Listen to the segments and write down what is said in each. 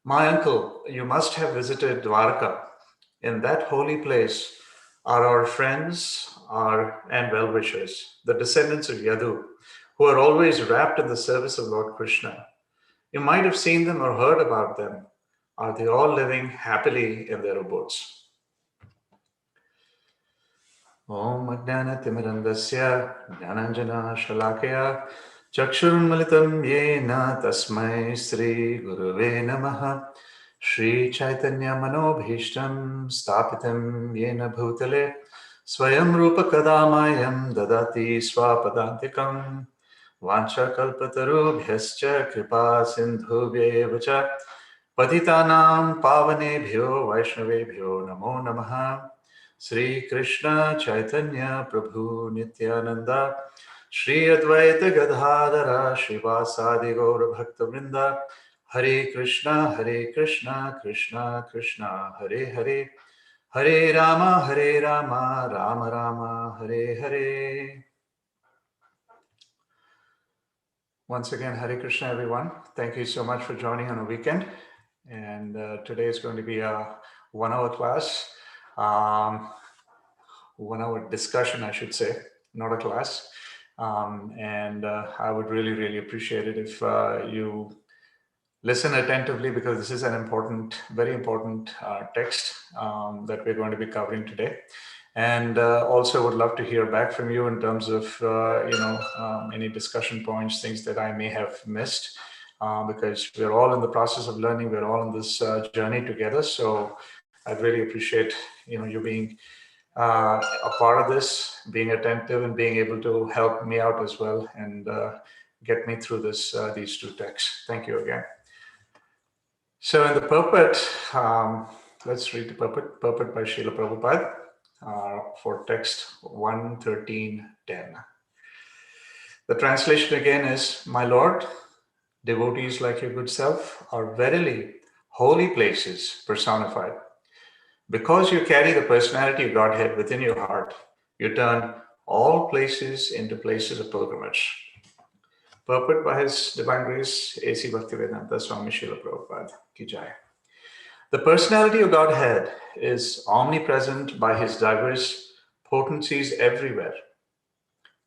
My uncle, you must have visited Dwarka. In that holy place are our friends and well-wishers, the descendants of Yadu, who are always wrapped in the service of Lord Krishna. You might have seen them or heard about them. Are they all living happily in their abodes? Om Ajnana Timirandasya Jnananjana Shalakaya Chakshurunmalitam Yena Tasmai Sri Guruve Namaha Shri Chaitanya Manobhishtam Stapitam Yena Bhutale Swayam Rupa Kadamayam Dadati Swapadantikam Vancha Kalpatarubhyascha Kripa Sindhubhyevacha Patitanam Pavanebhyo Vaishnavebhyo Namo Namaha Sri Krishna Chaitanya Prabhu Nityananda Shri Advaita Gadadhara Shivasadi Gaura Bhakta Vrinda Hare Krishna Krishna Krishna Hare Hare Hare Rama Rama Rama Hare Hare. Once again, Hare Krishna everyone. Thank you so much for joining on a weekend. And today is going to be a 1-hour class. 1-hour discussion, I should say, not a class. I would really, really appreciate it if you listen attentively, because this is an important, very important text that we're going to be covering today. And also would love to hear back from you in terms of, any discussion points, things that I may have missed, because we're all in the process of learning. We're all on this journey together. So I'd really appreciate, you being a part of this, being attentive and being able to help me out as well and get me through these two texts. Thank you again. So in the purport, let's read the purport by Srila Prabhupada for text 113.10. The translation again is, My Lord, devotees like your good self are verily holy places personified. Because you carry the personality of Godhead within your heart, you turn all places into places of pilgrimage. Purport by His Divine Grace, A.C. Bhaktivedanta Swami Srila Prabhupada Ki Jai. The personality of Godhead is omnipresent by His diverse potencies everywhere.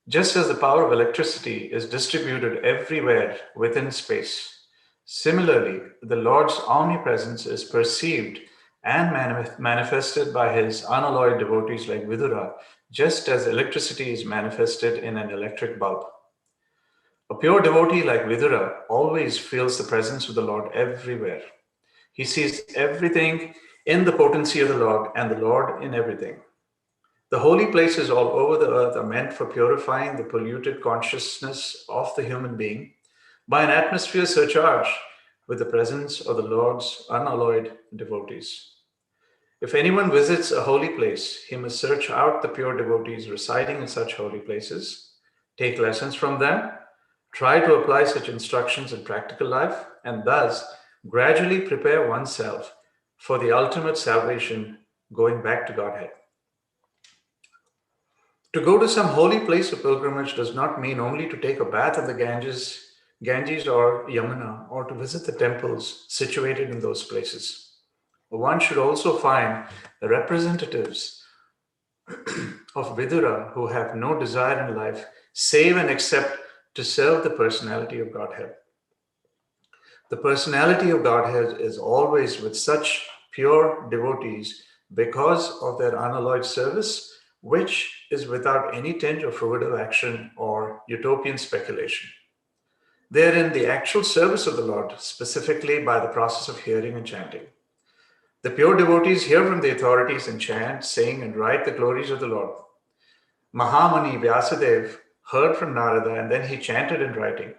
Just as the power of electricity is distributed everywhere within space, similarly, the Lord's omnipresence is perceived and manifested by His unalloyed devotees like Vidhira, just as electricity is manifested in an electric bulb. A pure devotee like Vidhira always feels the presence of the Lord everywhere. He sees everything in the potency of the Lord and the Lord in everything. The holy places all over the earth are meant for purifying the polluted consciousness of the human being by an atmosphere surcharged with the presence of the Lord's unalloyed devotees. If anyone visits a holy place, he must search out the pure devotees residing in such holy places, take lessons from them, try to apply such instructions in practical life, and thus gradually prepare oneself for the ultimate salvation, going back to Godhead. To go to some holy place of pilgrimage does not mean only to take a bath in the Ganges or Yamuna, or to visit the temples situated in those places. One should also find the representatives of Vidhira who have no desire in life save and except to serve the personality of Godhead. The personality of Godhead is always with such pure devotees because of their unalloyed service, which is without any tinge of fruitive action or utopian speculation. They are in the actual service of the Lord, specifically by the process of hearing and chanting. The pure devotees hear from the authorities and chant, sing, and write the glories of the Lord. Mahamani Vyasadeva heard from Narada and then he chanted in writing.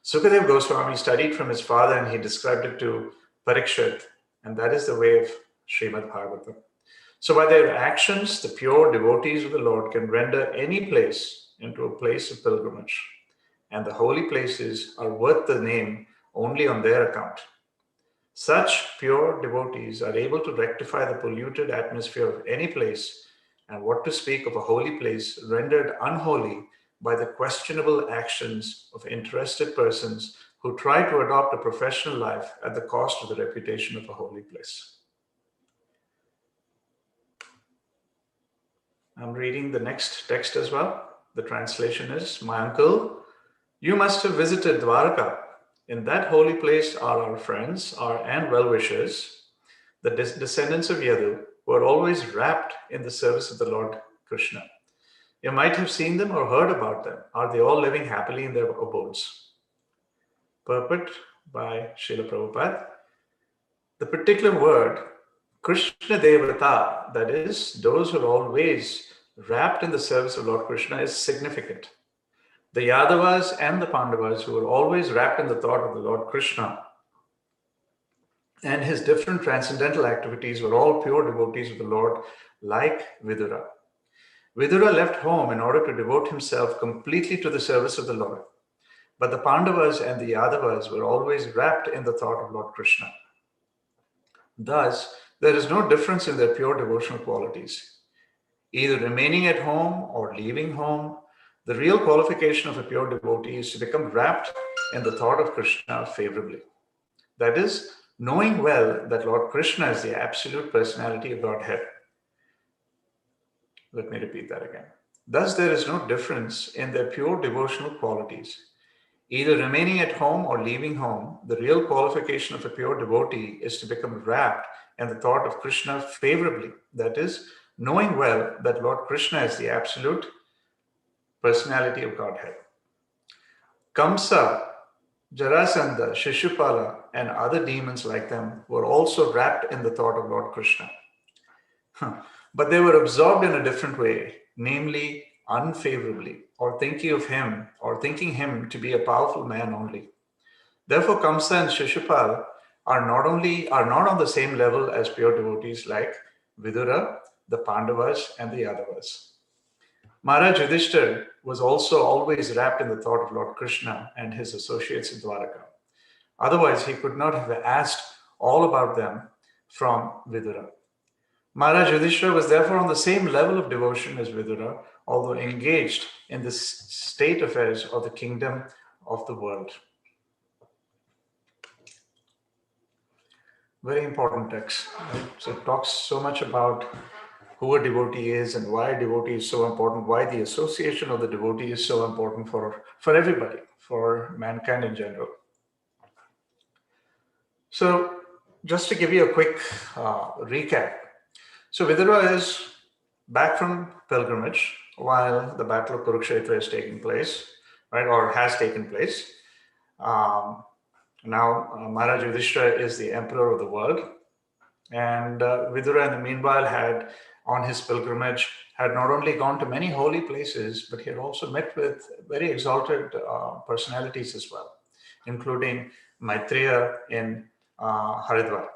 Sukadeva Goswami studied from his father and he described it to Parikshit, and that is the way of Srimad Bhagavatam. So by their actions, the pure devotees of the Lord can render any place into a place of pilgrimage, and the holy places are worth the name only on their account. Such pure devotees are able to rectify the polluted atmosphere of any place, and what to speak of a holy place rendered unholy by the questionable actions of interested persons who try to adopt a professional life at the cost of the reputation of a holy place. I'm reading the next text as well. The translation is, my uncle, you must have visited Dwarka. In that holy place are our friends and well-wishers, the descendants of Yadu, who are always wrapped in the service of the Lord Krishna. You might have seen them or heard about them. Are they all living happily in their abodes? Purport by Srila Prabhupada. The particular word, Krishna Devata, that is, those who are always wrapped in the service of Lord Krishna, is significant. The Yadavas and the Pandavas, who were always wrapped in the thought of the Lord Krishna and his different transcendental activities, were all pure devotees of the Lord, like Vidhira. Vidhira left home in order to devote himself completely to the service of the Lord. But the Pandavas and the Yadavas were always wrapped in the thought of Lord Krishna. Thus, there is no difference in their pure devotional qualities. Either remaining at home or leaving home, the real qualification of a pure devotee is to become wrapped in the thought of Krishna favorably. That is, knowing well that Lord Krishna is the absolute personality of Godhead. Let me repeat that again. Thus, there is no difference in their pure devotional qualities. Either remaining at home or leaving home, the real qualification of a pure devotee is to become wrapped in the thought of Krishna favorably. That is, knowing well that Lord Krishna is the absolute personality of Godhead. Kamsa, Jarasandha, Shishupala, and other demons like them were also wrapped in the thought of Lord Krishna. But they were absorbed in a different way, namely unfavorably, or thinking him to be a powerful man only. Therefore, Kamsa and Shishupal are not on the same level as pure devotees like Vidura, the Pandavas, and the Yadavas. Maharaj Yudhishthira was also always wrapped in the thought of Lord Krishna and his associates in Dwaraka. Otherwise, he could not have asked all about them from Vidura. Maharaj Yudhishthira was therefore on the same level of devotion as Vidura, although engaged in the state affairs of the kingdom of the world. Very important text. Right? So it talks so much about who a devotee is and why a devotee is so important, why the association of the devotee is so important for everybody, for mankind in general. So just to give you a quick recap. So Vidura is back from pilgrimage while the battle of Kurukshetra is taking place, right, or has taken place. Now Maharaj Yudhishthira is the emperor of the world, and Vidura in the meanwhile had, on his pilgrimage, had not only gone to many holy places, but he had also met with very exalted personalities as well, including Maitreya in Haridwar.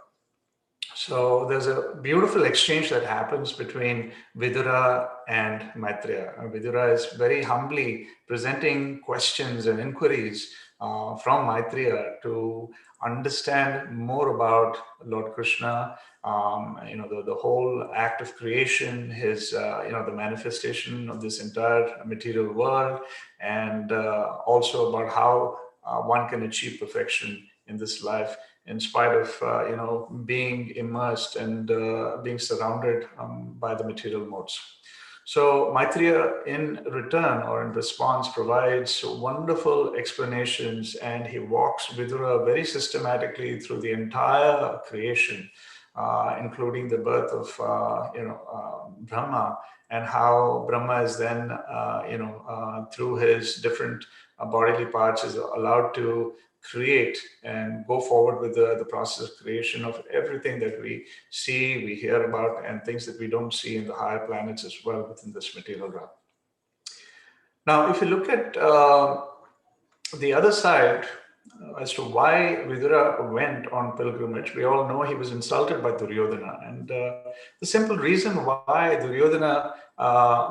So there's a beautiful exchange that happens between Vidura and Maitreya. Vidura is very humbly presenting questions and inquiries from Maitreya to understand more about Lord Krishna, the whole act of creation, his, the manifestation of this entire material world, and also about how one can achieve perfection in this life, in spite of being immersed and being surrounded by the material modes. So Maitreya in return or in response provides wonderful explanations, and he walks Vidura very systematically through the entire creation, including the birth of Brahma, and how Brahma is then through his different bodily parts is allowed to create and go forward with the process of creation of everything that we see, we hear about, and things that we don't see in the higher planets as well within this material realm. Now, if you look at the other side as to why Vidura went on pilgrimage, we all know he was insulted by Duryodhana. And the simple reason why Duryodhana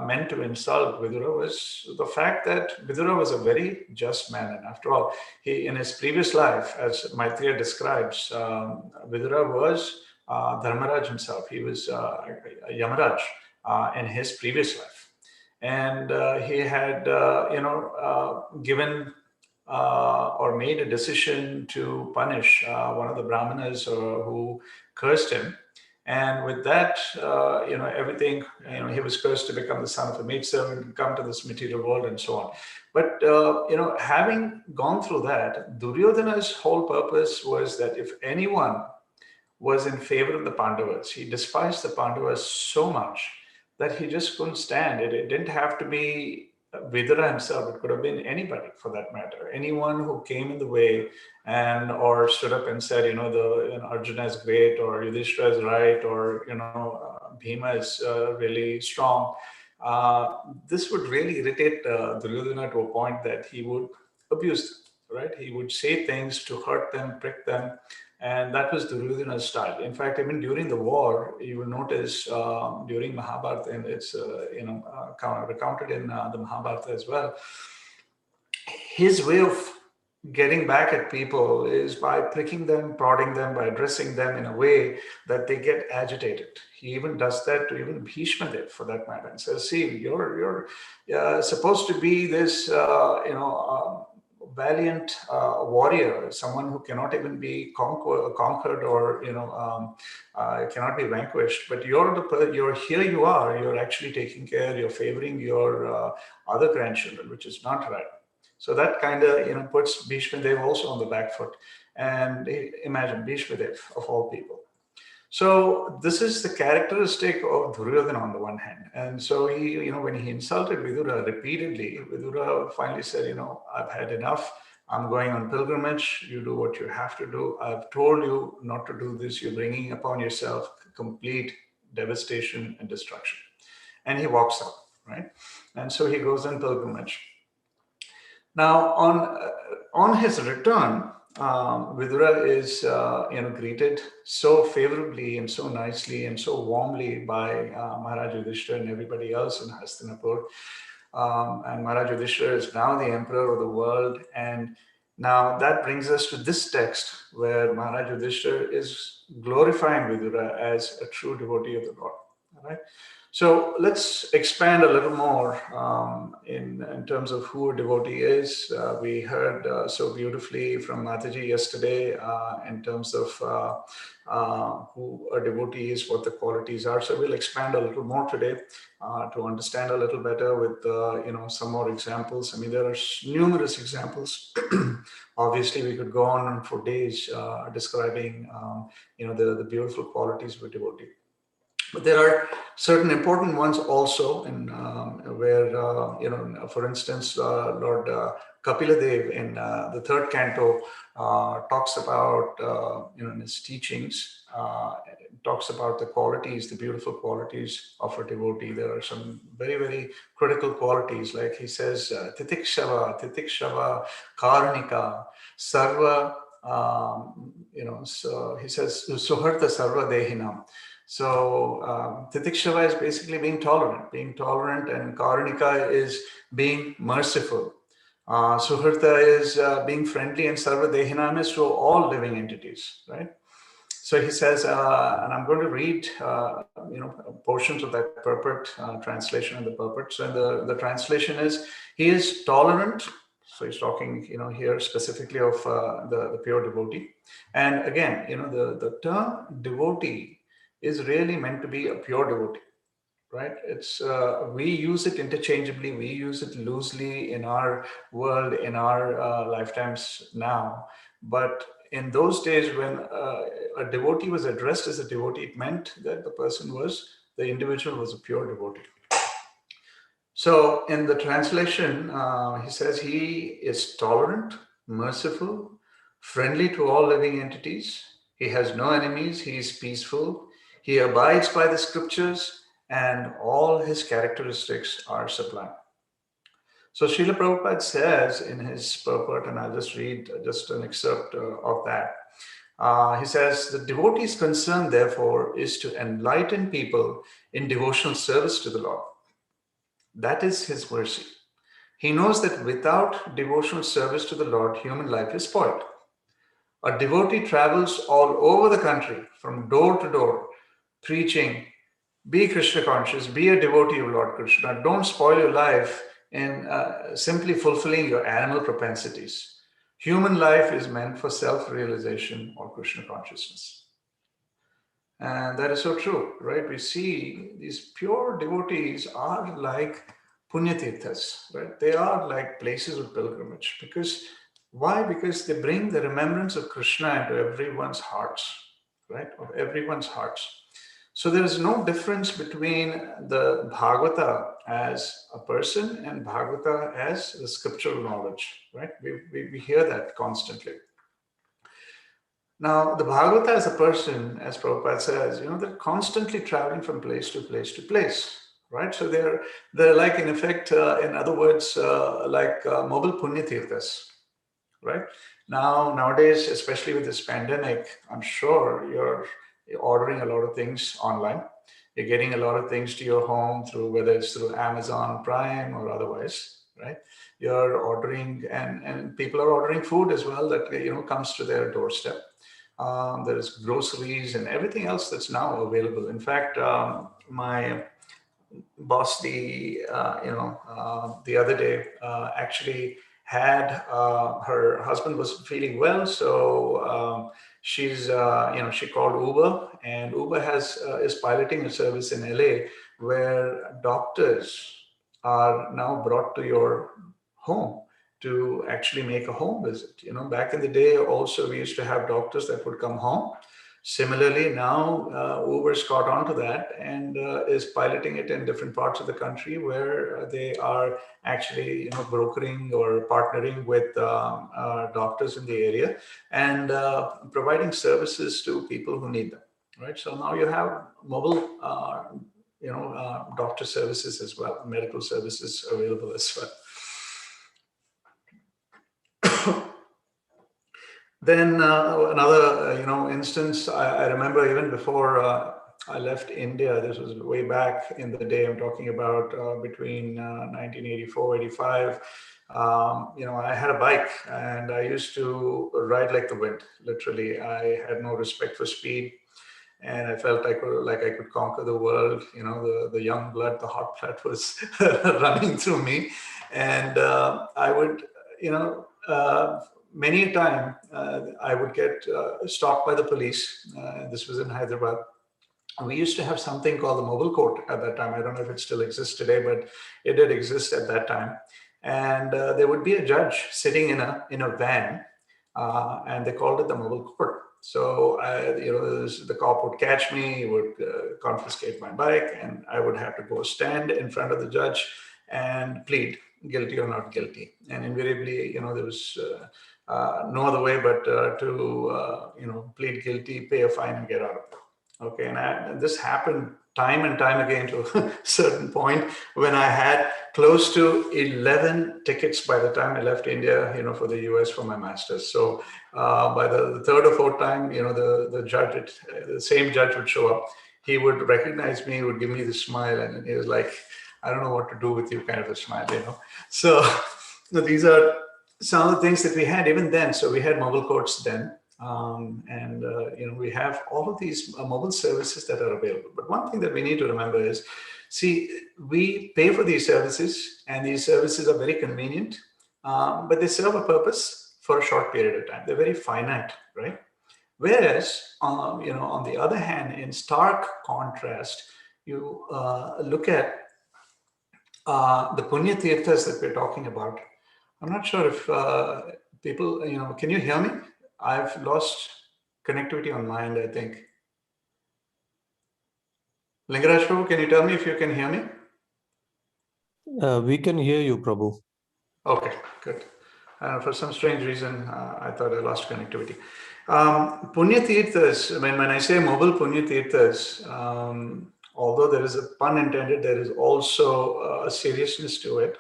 meant to insult Vidura was the fact that Vidura was a very just man. And after all, he, in his previous life, as Maitreya describes, Vidura was Dharmaraj himself. He was Yamaraj in his previous life. And he had, given or made a decision to punish one of the brahmanas who cursed him. And with that, everything, he was cursed to become the son of a maidservant, come to this material world, and so on. But, having gone through that, Duryodhana's whole purpose was that if anyone was in favor of the Pandavas, he despised the Pandavas so much that he just couldn't stand it. It didn't have to be Vidhira himself. It could have been anybody for that matter. Anyone who came in the way and or stood up and said, Arjuna is great, or Yudhishthira is right, or Bhima is really strong. This would really irritate Duryodhana to a point that he would abuse them, right? He would say things to hurt them, prick them, and that was Duryodhana's style. In fact, even during the war, you will notice during Mahabharata, and it's recounted in the Mahabharata as well, his way of getting back at people is by pricking them, prodding them, by addressing them in a way that they get agitated. He even does that to even Bhishma Dev, for that matter, and says, "See, you're supposed to be this, valiant warrior, someone who cannot even be conquered or cannot be vanquished. But you're here. You're actually taking care. You're favoring your other grandchildren, which is not right." So that kind of puts Bhishma Dev also on the back foot. And imagine Bhishma Dev of all people. So this is the characteristic of Duryodhana on the one hand. And so he, when he insulted Vidura repeatedly, Vidura finally said, "I've had enough. I'm going on pilgrimage. You do what you have to do. I've told you not to do this. You're bringing upon yourself complete devastation and destruction." And he walks out, right? And so he goes on pilgrimage. Now, on his return, Vidura is greeted so favorably and so nicely and so warmly by Maharaj Yudhishthira and everybody else in Hastinapur. And Maharaj Yudhishthira is now the emperor of the world. And now that brings us to this text where Maharaj Yudhishthira is glorifying Vidura as a true devotee of the Lord. All right. So let's expand a little more in terms of who a devotee is. We heard so beautifully from Mataji yesterday in terms of who a devotee is, what the qualities are. So we'll expand a little more today to understand a little better with some more examples. I mean, there are numerous examples. Obviously, we could go on for days describing the beautiful qualities of a devotee. But there are certain important ones also, where, for instance, Lord Kapila Dev in the third canto talks about, in his teachings, talks about the qualities, the beautiful qualities of a devotee. There are some very, very critical qualities, like he says, titikshava, karnika, sarva, so he says, suharta sarva dehinam. So titikshava is basically being tolerant, and karnika is being merciful. Suharta is being friendly, and sarva dehinam is to all living entities, right? So he says, and I'm going to read, portions of that purport, translation of the purport. So the translation is, he is tolerant. So he's talking, here specifically of the pure devotee. And again, the term devotee is really meant to be a pure devotee, right? It's we use it interchangeably, we use it loosely in our world, in our lifetimes now. But in those days when a devotee was addressed as a devotee, it meant that the individual was a pure devotee. So in the translation, he says he is tolerant, merciful, friendly to all living entities. He has no enemies. He is peaceful. He abides by the scriptures, and all his characteristics are sublime. So Srila Prabhupada says in his purport, and I'll just read just an excerpt of that. He says, the devotee's concern, therefore, is to enlighten people in devotional service to the Lord. That is his mercy. He knows that without devotional service to the Lord, human life is spoiled. A devotee travels all over the country, from door to door, preaching, be Krishna conscious, be a devotee of Lord Krishna. Don't spoil your life in simply fulfilling your animal propensities. Human life is meant for self-realization or Krishna consciousness. And that is so true, right? We see these pure devotees are like punya thirthas, right? They are like places of pilgrimage. Because why? Because they bring the remembrance of Krishna into everyone's hearts, right? Of everyone's hearts. So there is no difference between the Bhagavata as a person and Bhagavata as the scriptural knowledge, right? We hear that constantly. Now, the Bhagavata as a person, as Prabhupada says, they're constantly traveling from place to place to place, right? So they're like, in effect, in other words, like mobile punya tirthas, right? Now, nowadays, especially with this pandemic, I'm sure you're ordering a lot of things online. You're getting a lot of things to your home through, whether it's through Amazon Prime or otherwise, right? You're ordering, and people are ordering food as well that comes to their doorstep. There's groceries and everything else that's now available. In fact, my boss the other day actually had her husband was feeling well, so she called Uber, and Uber is piloting a service in LA where doctors are now brought to your home to actually make a home visit. Back in the day also we used to have doctors that would come home. Similarly, now Uber's caught on to that and is piloting it in different parts of the country where they are actually, brokering or partnering with doctors in the area and providing services to people who need them. Right. So now you have mobile, doctor services as well, medical services available as well. Then another, instance, I remember even before I left India, this was way back in the day, I'm talking about between 1984, 85. I had a bike and I used to ride like the wind, literally. I had no respect for speed. And I felt I could conquer the world. The young blood, the hot blood was running through me. And I would, many a time I would get stopped by the police. This was in Hyderabad. We used to have something called the mobile court at that time. I don't know if it still exists today, but it did exist at that time. And there would be a judge sitting in a van, and they called it the mobile court. So, the cop would catch me, he would confiscate my bike, and I would have to go stand in front of the judge and plead guilty or not guilty. And invariably, there was no other way but to plead guilty, pay a fine, and get out of it. Okay, and this happened time and time again to a certain point when I had close to 11 tickets by the time I left India, for the US for my master's. So by the third or fourth time, the judge, the same judge would show up. He would recognize me, would give me the smile, and he was like, "I don't know what to do with you," kind of a smile, So these are some of the things that we had even then. So we had mobile courts then. We have all of these mobile services that are available. But one thing that we need to remember is, we pay for these services, and these services are very convenient, but they serve a purpose for a short period of time. They're very finite, right? Whereas, on the other hand, in stark contrast, you look at the punya tirthas that we're talking about. I'm not sure if people, can you hear me? I've lost connectivity on my end, I think. Lingaraj Prabhu, can you tell me if you can hear me? We can hear you, Prabhu. Okay, good. For some strange reason, I thought I lost connectivity. Punya tirthas, when I say mobile punya tirthas, although there is a pun intended, there is also a seriousness to it,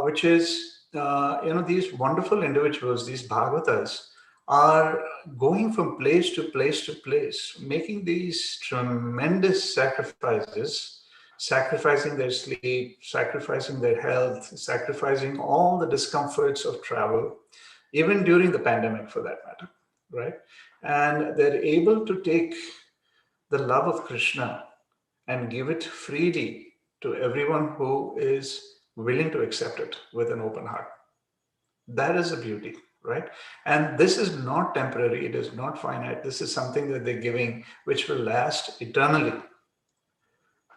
which is, these wonderful individuals, these Bhagavatas, are going from place to place to place, making these tremendous sacrifices, sacrificing their sleep, sacrificing their health, sacrificing all the discomforts of travel, even during the pandemic for that matter, right? And they're able to take the love of Krishna and give it freely to everyone who is willing to accept it with an open heart. That is a beauty, right? And this is not temporary, it is not finite. This is something that they're giving which will last eternally.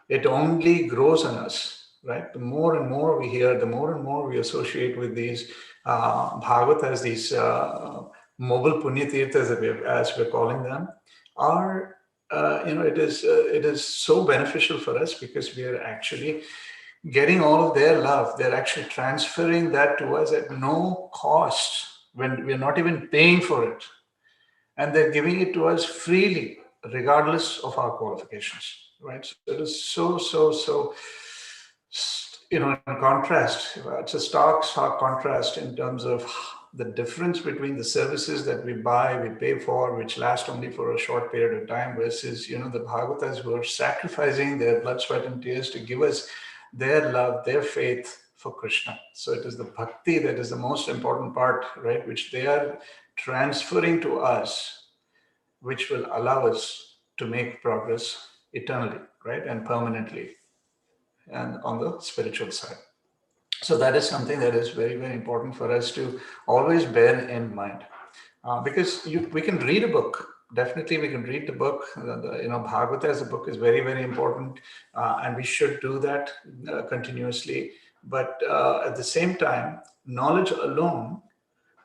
It only grows on us, right? The more and more we hear, the more and more we associate with these Bhagavatas, these mobile punya thirthas, as we're calling them, are it is so beneficial for us because we are actually getting all of their love. They're actually transferring that to us at no cost when we're not even paying for it, and they're giving it to us freely, regardless of our qualifications, right? So it is so, in contrast, it's a stark contrast in terms of the difference between the services that we buy, we pay for, which last only for a short period of time, versus, the Bhagavatas who are sacrificing their blood, sweat, and tears to give us their love, their faith for Krishna. So it is the bhakti that is the most important part, right? Which they are transferring to us, which will allow us to make progress eternally, right? And permanently, and on the spiritual side. So that is something that is very, very important for us to always bear in mind. Because we can read a book. Definitely, we can read the book. Bhagavata as a book is very, very important, and we should do that continuously. But at the same time, knowledge alone,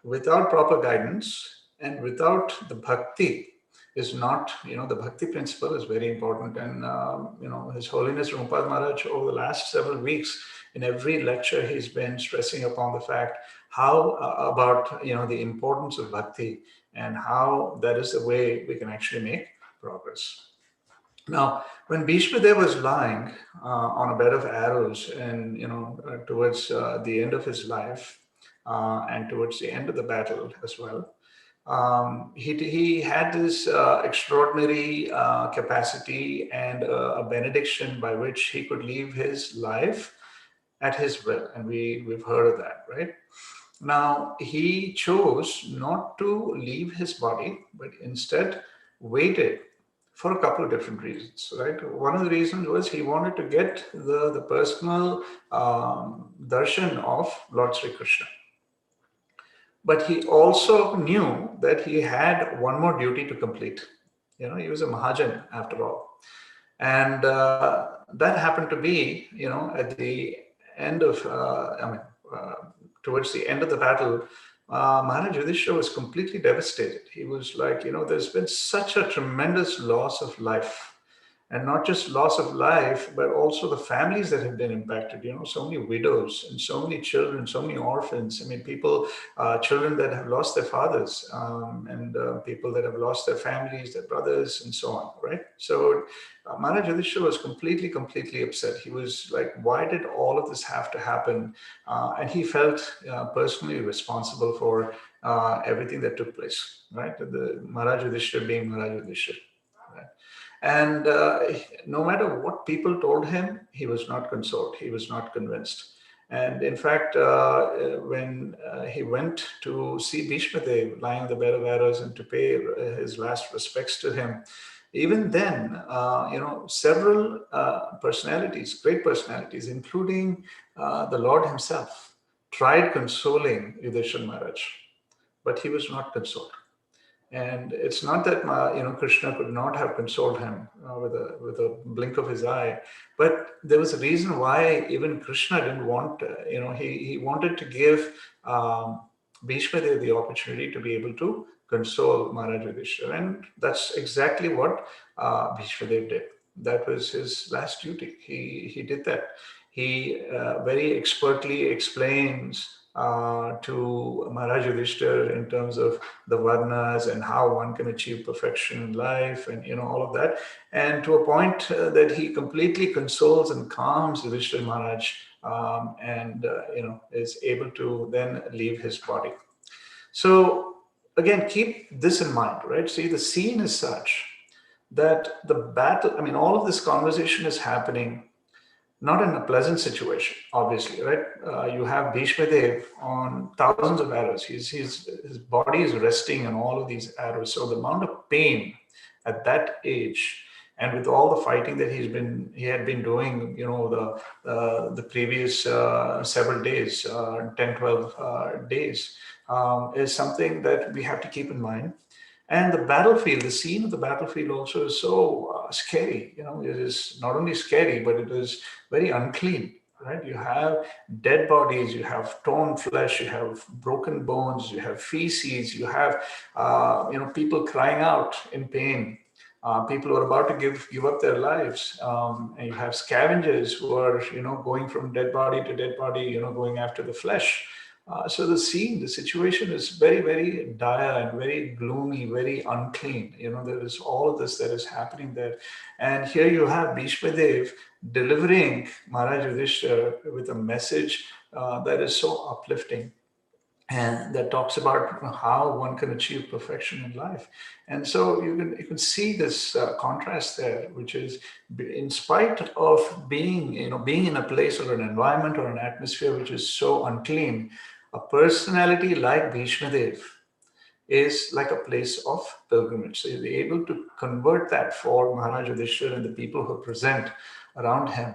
without proper guidance and without the bhakti, is not, the bhakti principle is very important. And, His Holiness Rumpad Maharaj, over the last several weeks, in every lecture, he's been stressing upon the fact how about, the importance of bhakti and how that is the way we can actually make progress. Now, when Bhishma Dev was lying on a bed of arrows, and towards the end of his life, and towards the end of the battle as well, he had this extraordinary capacity and a benediction by which he could leave his life at his will, and we've heard of that, right? Now, he chose not to leave his body, but instead waited for a couple of different reasons, right? One of the reasons was he wanted to get the personal darshan of Lord Sri Krishna. But he also knew that he had one more duty to complete. He was a Mahajan after all. And that happened to be, at the end of, towards the end of the battle, Maharaj Yudhishthira was completely devastated. He was like, there's been such a tremendous loss of life. And not just loss of life, but also the families that have been impacted. So many widows and so many children, so many orphans. I mean, people, children that have lost their fathers, and people that have lost their families, their brothers, and so on, right? So Maharaj Yudhishthira was completely upset. He was like, why did all of this have to happen? And he felt personally responsible for everything that took place, right? The Maharaj Yudhishthira being Maharaj Yudhishthira. Right? And no matter what people told him, he was not consoled. He was not convinced. And in fact, when he went to see Bhishma Dev lying on the bed of arrows and to pay his last respects to him, even then, several personalities, great personalities, including the Lord himself, tried consoling Yudhishthira Maharaj, but he was not consoled. And it's not that Krishna could not have consoled him with a blink of his eye, but there was a reason why even Krishna didn't want. He wanted to give Bhishma Dev the opportunity to be able to console Maharaj Yudhishthira, and that's exactly what Bhishma Dev did. That was his last duty. He did that. He very expertly explains to Maharaj Yudhishthira in terms of the varnas and how one can achieve perfection in life, and all of that, and to a point that he completely consoles and calms Yudhishthira Maharaj, and is able to then leave his body. So again, keep this in mind, right? See, the scene is such that the battle, all of this conversation is happening not in a pleasant situation, obviously, right? You have Bhishma Dev on thousands of arrows. His body is resting on all of these arrows. So the amount of pain at that age, and with all the fighting that he had been doing, the previous several days, 10, 12 days, is something that we have to keep in mind. And the battlefield, the scene of the battlefield also is so scary. It is not only scary, but it is very unclean, right? You have dead bodies, you have torn flesh, you have broken bones, you have feces, you have, people crying out in pain. People who are about to give up their lives, and you have scavengers who are, going from dead body to dead body, going after the flesh. So the scene, the situation is very, very dire and very gloomy, very unclean. There is all of this that is happening there. And here you have Bhishma Dev delivering Maharaj Yudhishthira with a message that is so uplifting, and that talks about how one can achieve perfection in life. And so you can see this contrast there, which is, in spite of being in a place or an environment or an atmosphere which is so unclean, a personality like Bhishma Dev is like a place of pilgrimage. So you'll be able to convert that for Maharaj Yudhishthira and the people who are present around him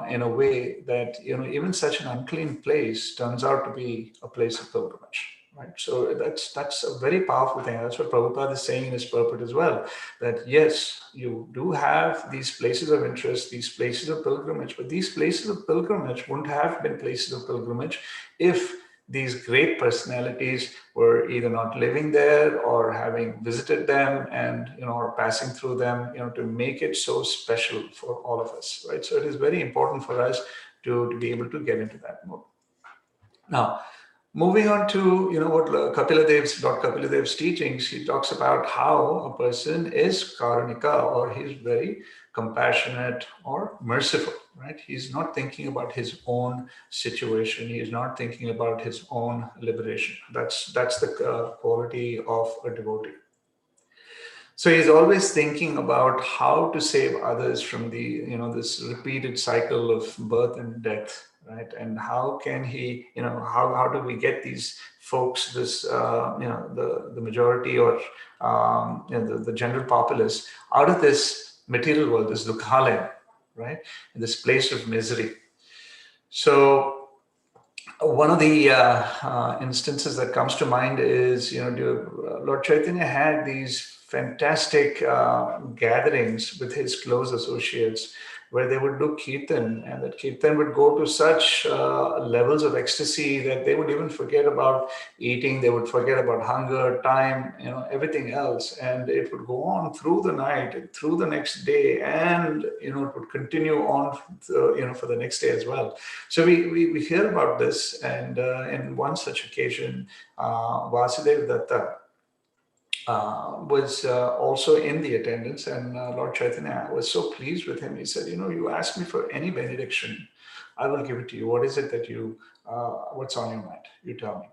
in a way that, even such an unclean place turns out to be a place of pilgrimage. Right. So that's a very powerful thing. That's what Prabhupada is saying in his purport as well, that yes, you do have these places of interest, these places of pilgrimage, but these places of pilgrimage wouldn't have been places of pilgrimage if these great personalities were either not living there or having visited them and, or passing through them, to make it so special for all of us, right? So it is very important for us to be able to get into that mode. Now, moving on to, what Lord Kapila Dev's teachings, he talks about how a person is karunika, or he's very compassionate or merciful, right? He's not thinking about his own situation. He is not thinking about his own liberation. That's the quality of a devotee. So he's always thinking about how to save others from the, this repeated cycle of birth and death, right? And how can he, how do we get these folks, this, the majority, or the general populace, out of this material world, this dukhalaya, right? In this place of misery. So one of the instances that comes to mind is, Lord Chaitanya had these fantastic gatherings with his close associates, where they would do kirtan, and that kirtan would go to such levels of ecstasy that they would even forget about eating, they would forget about hunger, time, everything else, and it would go on through the night, through the next day, and it would continue on, for the next day as well. So we hear about this, and in one such occasion, Vasudeva Datta was also in the attendance, and Lord Chaitanya was so pleased with him. He said, you ask me for any benediction, I will give it to you. What is it that what's on your mind? You tell me.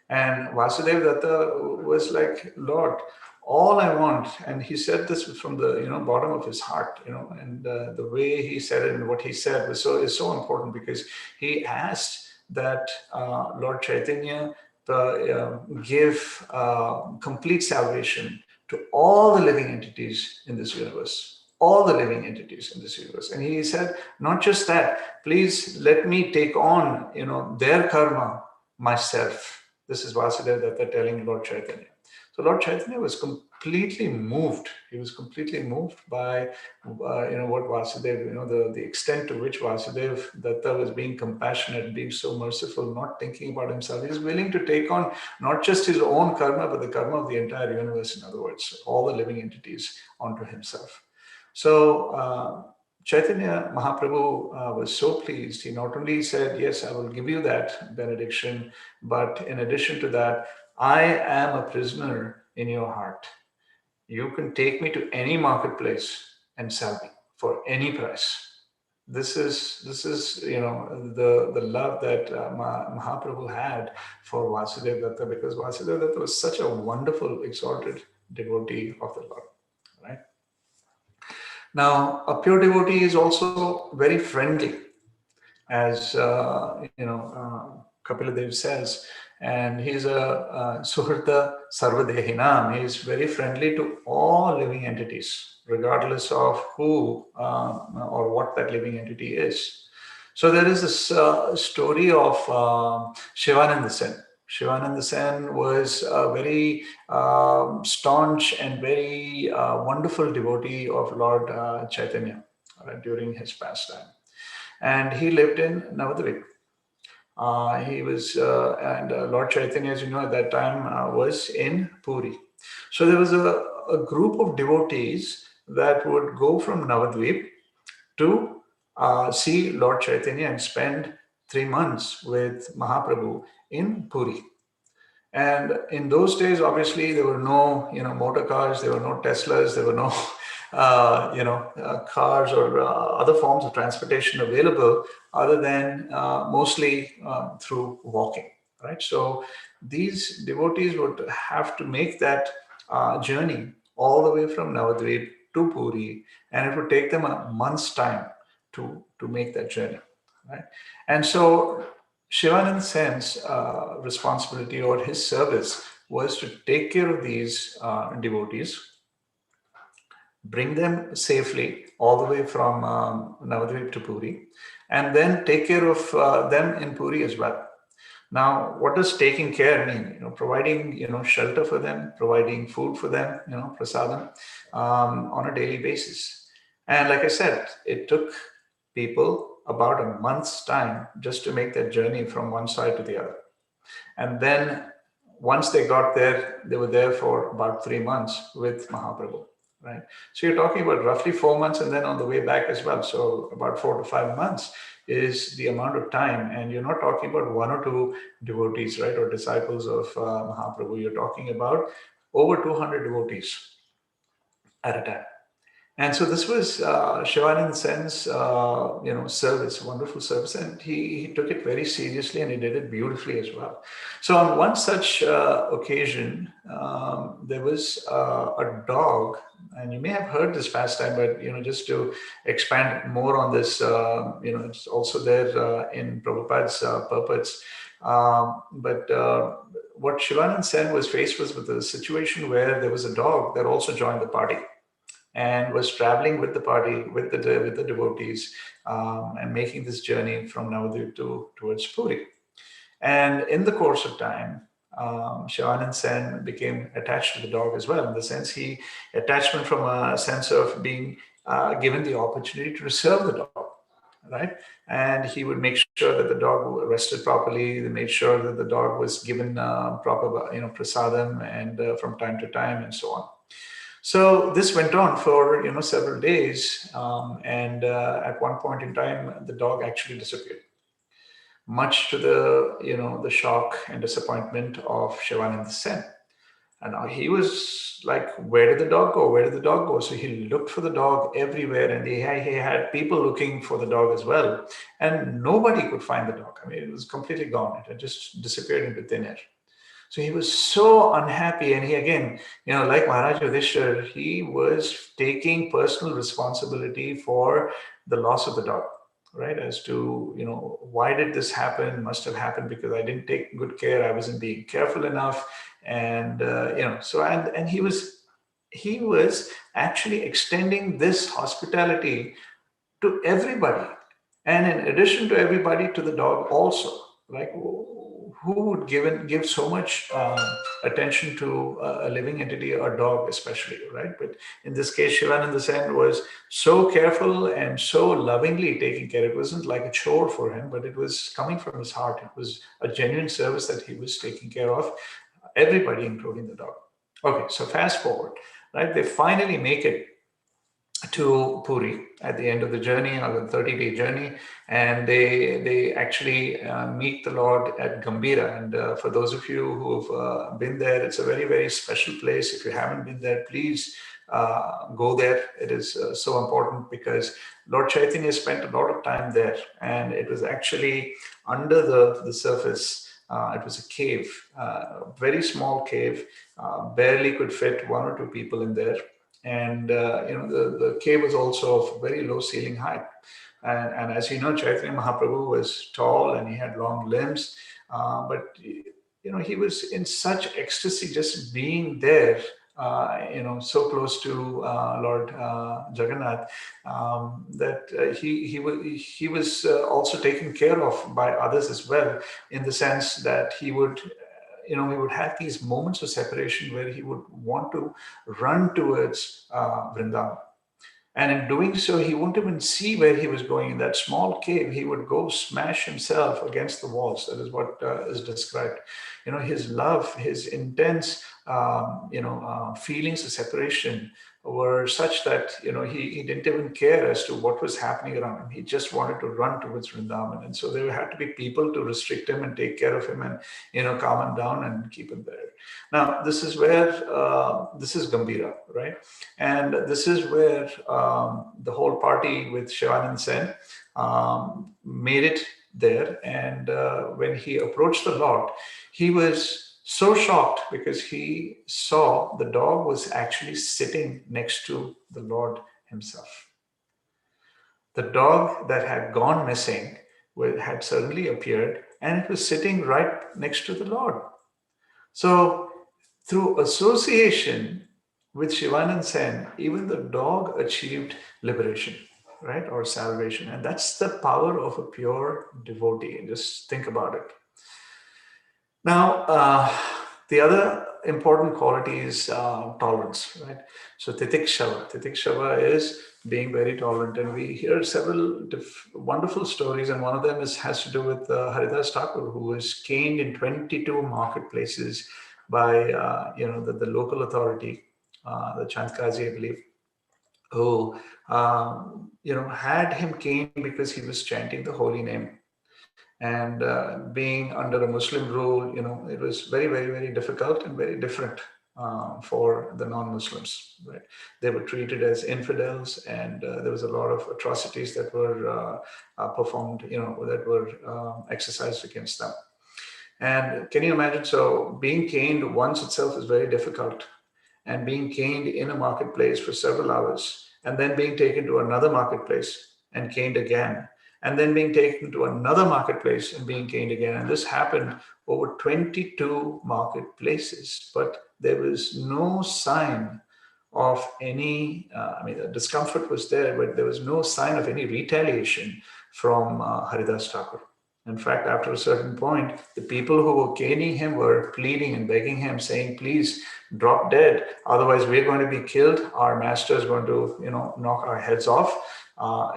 And Vasudeva Datta was like, Lord, all I want, and he said this from the bottom of his heart, and the way he said it and what he said is so important, because he asked that Lord Chaitanya give complete salvation to all the living entities in this universe. All the living entities in this universe. And he said, not just that, please let me take on, their karma myself. This is Vasudeva Datta telling Lord Chaitanya. So Lord Chaitanya was completely moved. He was completely moved by, what Vasudeva, the extent to which Vasudeva Datta was being compassionate, being so merciful, not thinking about himself. He was willing to take on not just his own karma, but the karma of the entire universe. In other words, all the living entities onto himself. So Chaitanya Mahaprabhu was so pleased. He not only said, yes, I will give you that benediction, but in addition to that, I am a prisoner in your heart. You can take me to any marketplace and sell me for any price. This is the love that Mahaprabhu had for Vasudeva Datta, because Vasudeva Datta was such a wonderful, exalted devotee of the Lord, right? Now, a pure devotee is also very friendly, as Kapila Dev says, and he's a Suhrta Sarvadehinam. He's very friendly to all living entities, regardless of who or what that living entity is. So there is this story of Shivananda Sen. Shivananda Sen was a very staunch and very wonderful devotee of Lord Chaitanya during his pastime. And he lived in Navadvip. He was, and Lord Chaitanya, as you know, at that time was in Puri. So there was a group of devotees that would go from Navadvip to see Lord Chaitanya and spend 3 months with Mahaprabhu in Puri. And in those days, obviously, there were no, motor cars, there were no Teslas, there were no, cars or other forms of transportation available, other than mostly through walking, right? So these devotees would have to make that journey all the way from Navadvip to Puri, and it would take them a month's time to make that journey, right? And so Shivanand Sen's responsibility or his service was to take care of these devotees, bring them safely all the way from Navadvip to Puri, and then take care of them in Puri as well. Now, what does taking care mean? Providing shelter for them, providing food for them, prasadam, on a daily basis. And like I said, it took people about a month's time just to make that journey from one side to the other. And then once they got there, they were there for about 3 months with Mahaprabhu, right? So you're talking about roughly 4 months, and then on the way back as well. So about 4 to 5 months is the amount of time. And you're not talking about one or two devotees, right, or disciples of Mahaprabhu. You're talking about over 200 devotees at a time. And so this was Shivanand Sen's, service, wonderful service, and he took it very seriously, and he did it beautifully as well. So on one such occasion, there was a dog, and you may have heard this pastime, but just to expand more on this, it's also there in Prabhupada's purports. But what Shivanand Sen was faced with a situation where there was a dog that also joined the party and was traveling with the party, with the devotees, and making this journey from Navadvip towards Puri. And in the course of time, Shivanand Sen became attached to the dog as well. In the sense, attachment from a sense of being given the opportunity to serve the dog, right? And he would make sure that the dog rested properly. They made sure that the dog was given proper, prasadam, and from time to time, and so on. So this went on for several days, and at one point in time, the dog actually disappeared, much to the shock and disappointment of Shivananda Sen. And now he was like, "Where did the dog go? Where did the dog go?" So he looked for the dog everywhere, and he had people looking for the dog as well, and nobody could find the dog. I mean, it was completely gone. It had just disappeared into thin air. So he was so unhappy. And he, again, like Maharaj Yudhishthir, he was taking personal responsibility for the loss of the dog, right? As to, why did this happen? Must have happened because I didn't take good care. I wasn't being careful enough. And, and he was actually extending this hospitality to everybody. And in addition to everybody, to the dog also. Like, who would give so much attention to a living entity, a dog especially, right? But in this case, Shivananda Sen was so careful and so lovingly taking care. It wasn't like a chore for him, but it was coming from his heart. It was a genuine service that he was taking care of everybody, including the dog. Okay, so fast forward, right? They finally make it to Puri at the end of the journey, or the 30-day journey, and they actually meet the Lord at Gambhira. And for those of you who have been there, it's a very, very special place. If you haven't been there, please go there. It is so important because Lord Chaitanya spent a lot of time there, and it was actually under the surface. It was a cave, very small cave, barely could fit one or two people in there. And the cave was also of very low ceiling height. And as you know, Chaitanya Mahaprabhu was tall and he had long limbs, but he was in such ecstasy just being there, so close to Lord Jagannath, that he was also taken care of by others as well, in the sense that he would he would have these moments of separation where he would want to run towards Vrindavan. And in doing so, he wouldn't even see where he was going. In that small cave, he would go smash himself against the walls. That is what is described. His love, his intense, feelings of separation were such that, he didn't even care as to what was happening around him. He just wanted to run towards Vrindavan. And so there had to be people to restrict him and take care of him and, calm him down and keep him there. Now, this is where, this is Gambhira, right? And this is where the whole party with Shivanand Sen made it there. And when he approached the Lord, he was so shocked because he saw the dog was actually sitting next to the Lord himself. The dog that had gone missing had suddenly appeared, and it was sitting right next to the Lord. So through association with Shivanand Sen, even the dog achieved liberation, right? Or salvation. And that's the power of a pure devotee. Just think about it. Now, the other important quality is tolerance, right? So titikshava. Titikshava is being very tolerant. And we hear several wonderful stories. And one of them has to do with Haridas Thakur, who was caned in 22 marketplaces by the local authority, the Chandkazi, I believe, who had him caned because he was chanting the holy name. And being under a Muslim rule, it was very, very, very difficult and very different for the non-Muslims, right? They were treated as infidels, and there was a lot of atrocities that were performed, that were exercised against them. And can you imagine? So being caned once itself is very difficult, and being caned in a marketplace for several hours, and then being taken to another marketplace and caned again, and then being taken to another marketplace and being caned again. And this happened over 22 marketplaces, but there was no sign of any, the discomfort was there, but there was no sign of any retaliation from Haridas Thakur. In fact, after a certain point, the people who were caning him were pleading and begging him, saying, please drop dead. Otherwise, we're going to be killed. Our master is going to, knock our heads off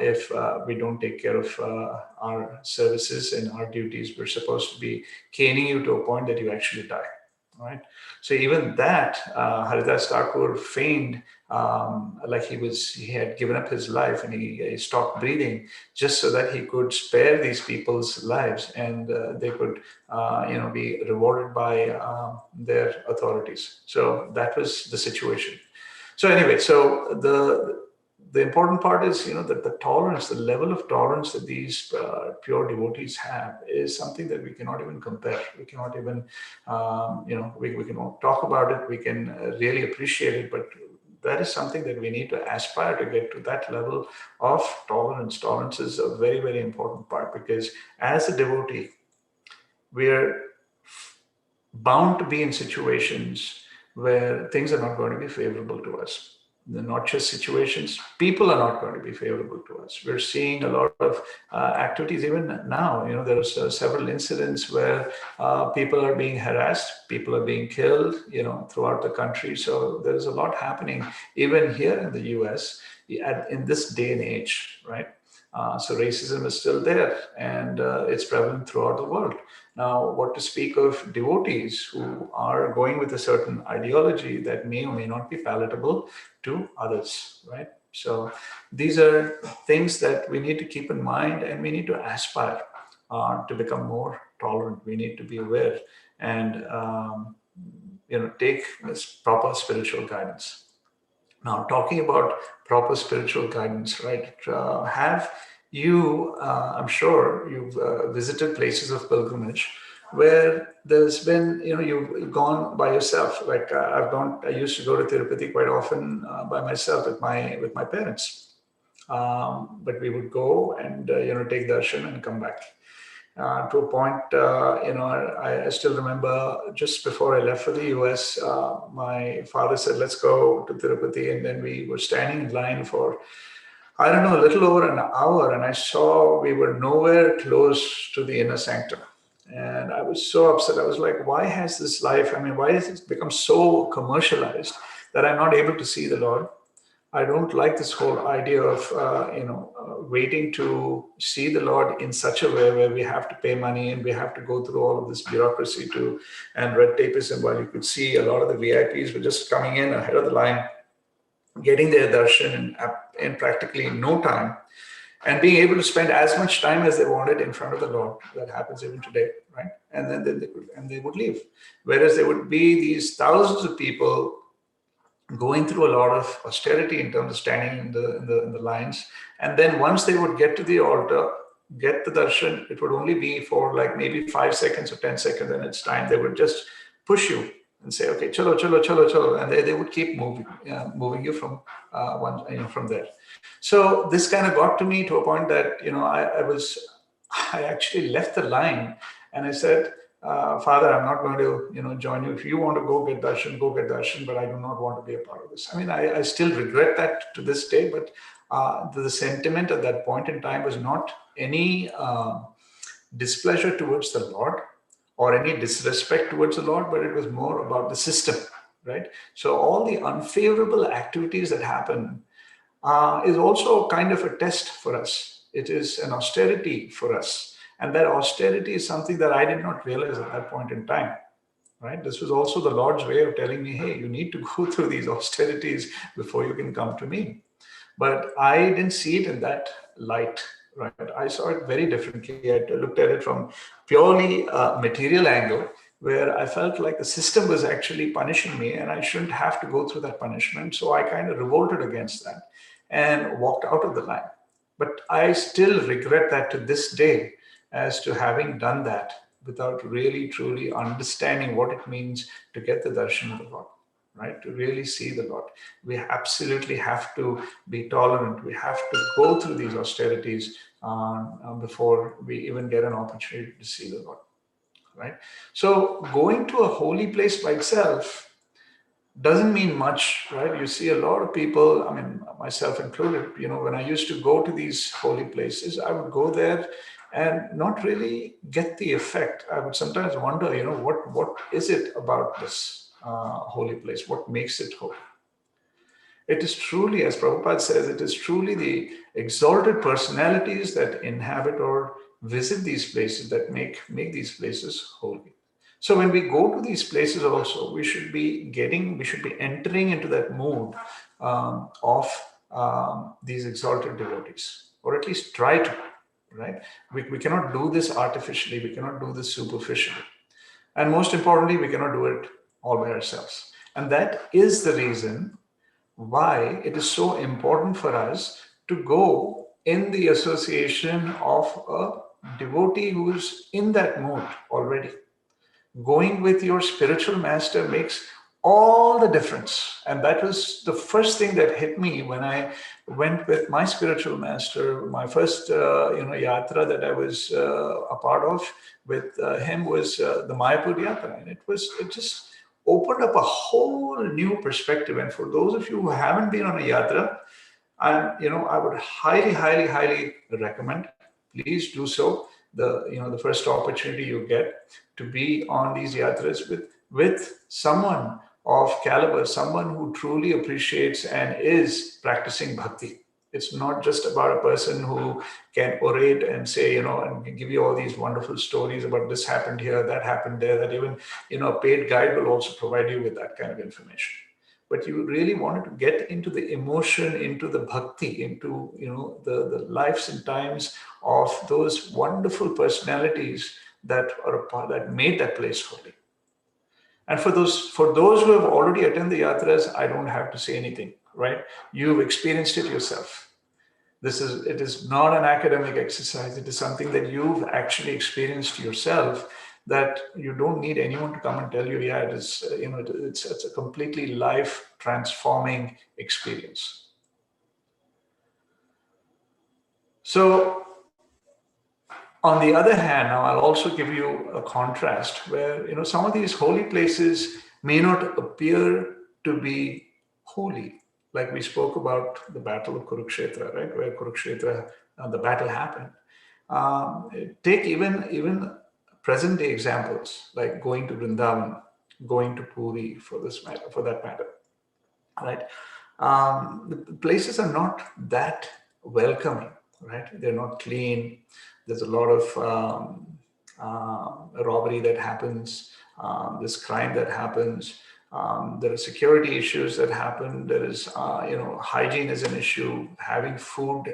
if we don't take care of our services and our duties. We're supposed to be caning you to a point that you actually die. Right. So even that, Haridas Thakur feigned like he had given up his life, and he stopped breathing just so that he could spare these people's lives, and they could, be rewarded by their authorities. So that was the situation. So anyway, so the important part is, that the tolerance, the level of tolerance that these pure devotees have is something that we cannot even compare. We cannot even, we can talk about it. We can really appreciate it, but that is something that we need to aspire to get to, that level of tolerance. Tolerance is a very, very important part, because as a devotee, we're bound to be in situations where things are not going to be favorable to us. They're not just situations, people are not going to be favorable to us. We're seeing a lot of activities even now. There's several incidents where people are being harassed, people are being killed, throughout the country. So there's a lot happening even here in the US in this day and age, right? So racism is still there, and it's prevalent throughout the world. Now, what to speak of devotees who are going with a certain ideology that may or may not be palatable to others, right? So these are things that we need to keep in mind, and we need to aspire to become more tolerant. We need to be aware and take this proper spiritual guidance. Now, talking about proper spiritual guidance, right? Have you, I'm sure you've visited places of pilgrimage where there's been, you've gone by yourself. Like I used to go to Tirupati quite often by myself with my parents. But we would go and, take darshan and come back. To a point, I still remember just before I left for the US, my father said, let's go to Tirupati. And then we were standing in line for, I don't know, a little over an hour. And I saw we were nowhere close to the inner sanctum. And I was so upset. I was like, why has this life, why has it become so commercialized that I'm not able to see the Lord? I don't like this whole idea of, waiting to see the Lord in such a way where we have to pay money and we have to go through all of this bureaucracy and red tapeism. While you could see a lot of the VIPs were just coming in ahead of the line, getting their darshan in practically no time, and being able to spend as much time as they wanted in front of the Lord. That happens even today, right? And then they would leave. Whereas there would be these thousands of people going through a lot of austerity in terms of standing in the lines, and then once they would get to the altar, get the darshan, it would only be for like maybe 5 seconds or 10 seconds, and it's time. They would just push you and say, okay, chalo, chalo, chalo, chalo, and they would keep moving you from from there. So this kind of got to me to a point that I actually left the line, and I said, Father, I'm not going to, join you. If you want to go get darshan, but I do not want to be a part of this. I still regret that to this day, but the sentiment at that point in time was not any displeasure towards the Lord or any disrespect towards the Lord, but it was more about the system, right? So all the unfavorable activities that happen is also kind of a test for us. It is an austerity for us. And that austerity is something that I did not realize at that point in time, right? This was also the Lord's way of telling me, hey, you need to go through these austerities before you can come to me. But I didn't see it in that light, right? I saw it very differently. I looked at it from purely material angle, where I felt like the system was actually punishing me and I shouldn't have to go through that punishment. So I kind of revolted against that and walked out of the line. But I still regret that to this day, as to having done that without really truly understanding what it means to get the darshan of the Lord, right? To really see the Lord. We absolutely have to be tolerant. We have to go through these austerities before we even get an opportunity to see the Lord, right? So going to a holy place by itself doesn't mean much, right? You see a lot of people, myself included, when I used to go to these holy places, I would go there and not really get the effect. I would sometimes wonder, what is it about this holy place? What makes it holy? It is truly, as Prabhupada says, it is truly the exalted personalities that inhabit or visit these places that make these places holy. So when we go to these places also, we should be entering into that mood of these exalted devotees, or at least try to, right? We cannot do this artificially. We cannot do this superficially. And most importantly, we cannot do it all by ourselves. And that is the reason why it is so important for us to go in the association of a devotee who is in that mood already. Going with your spiritual master makes all the difference. And that was the first thing that hit me when I went with my spiritual master. My first yatra that I was a part of with him was the Mayapur yatra, and it just opened up a whole new perspective. And for those of you who haven't been on a yatra, I would highly, highly, highly recommend. Please do so. The first opportunity you get to be on these yatras with someone of caliber, someone who truly appreciates and is practicing bhakti. It's not just about a person who can orate and say, and give you all these wonderful stories about this happened here, that happened there, that even, a paid guide will also provide you with that kind of information. But you really wanted to get into the emotion, into the bhakti, into the lives and times of those wonderful personalities that made that place holy. And for those who have already attended the yatras, I don't have to say anything, right? You've experienced it yourself. It is not an academic exercise. It is something that you've actually experienced yourself, that you don't need anyone to come and tell you, yeah, it is, it's a completely life transforming experience. So on the other hand, now I'll also give you a contrast where, some of these holy places may not appear to be holy. Like we spoke about the battle of Kurukshetra, right? Where Kurukshetra, the battle happened. Take even present day examples like going to Vrindavan, going to Puri for that matter, right? The places are not that welcoming, right? They're not clean. There's a lot of robbery that happens. There's crime that happens. There are security issues that happen. There is, hygiene is an issue. Having food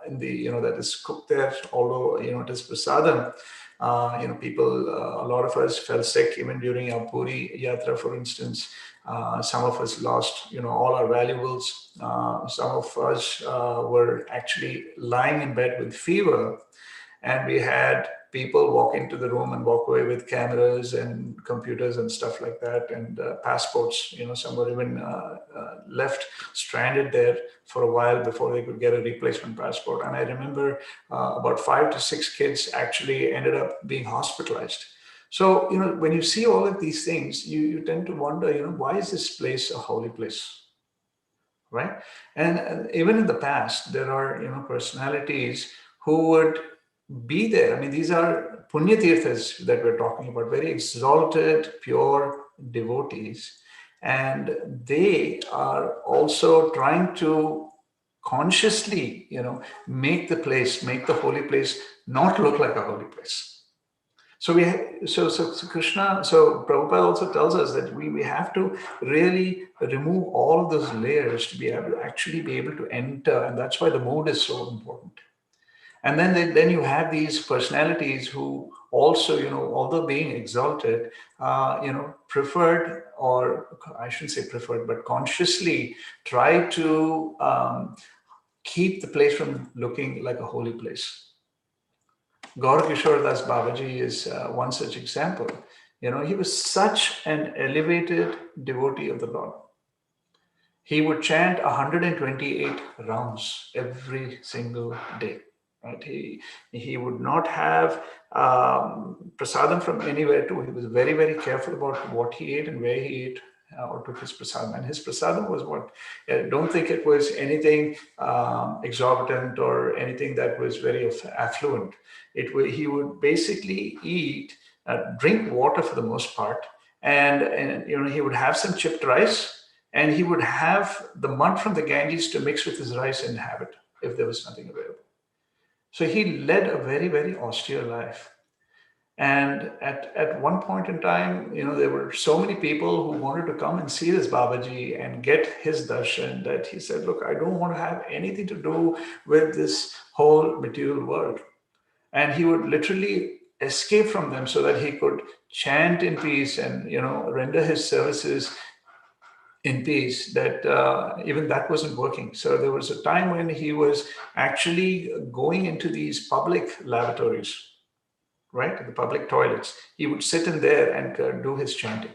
in the, that is cooked there, although, it is prasadam. People, a lot of us fell sick even during our Puri Yatra, for instance. Some of us lost, all our valuables. Some of us were actually lying in bed with fever, and we had people walk into the room and walk away with cameras and computers and stuff like that, and passports. Some were even left stranded there for a while before they could get a replacement passport. And I remember about 5 to 6 kids actually ended up being hospitalized. So, when you see all of these things, you tend to wonder, why is this place a holy place? Right? And even in the past, there are, personalities who would be there. I mean, these are punya thirthas that we're talking about, very exalted, pure devotees. And they are also trying to consciously, make the holy place not look like a holy place. So Prabhupada also tells us that we have to really remove all of those layers to be able to actually be able to enter, and that's why the mood is so important. And then you have these personalities who also, although being exalted, preferred, or I shouldn't say preferred, but consciously try to keep the place from looking like a holy place. Gaur Kishore Das Babaji is one such example. He was such an elevated devotee of the Lord. He would chant 128 rounds every single day. Right? He would not have prasadam from anywhere too. He was very, very careful about what he ate and where he ate or took his prasadam. And his prasadam was what? Don't think it was anything exorbitant or anything that was very affluent. He would basically eat, drink water for the most part, and he would have some chipped rice, and he would have the mud from the Ganges to mix with his rice and have it if there was nothing available. So he led a very, very austere life. And at one point in time, there were so many people who wanted to come and see this Babaji and get his darshan that he said, look, I don't want to have anything to do with this whole material world. And he would literally escape from them so that he could chant in peace and, render his services in peace. That even that wasn't working. So there was a time when he was actually going into these public lavatories, right? The public toilets. He would sit in there and do his chanting.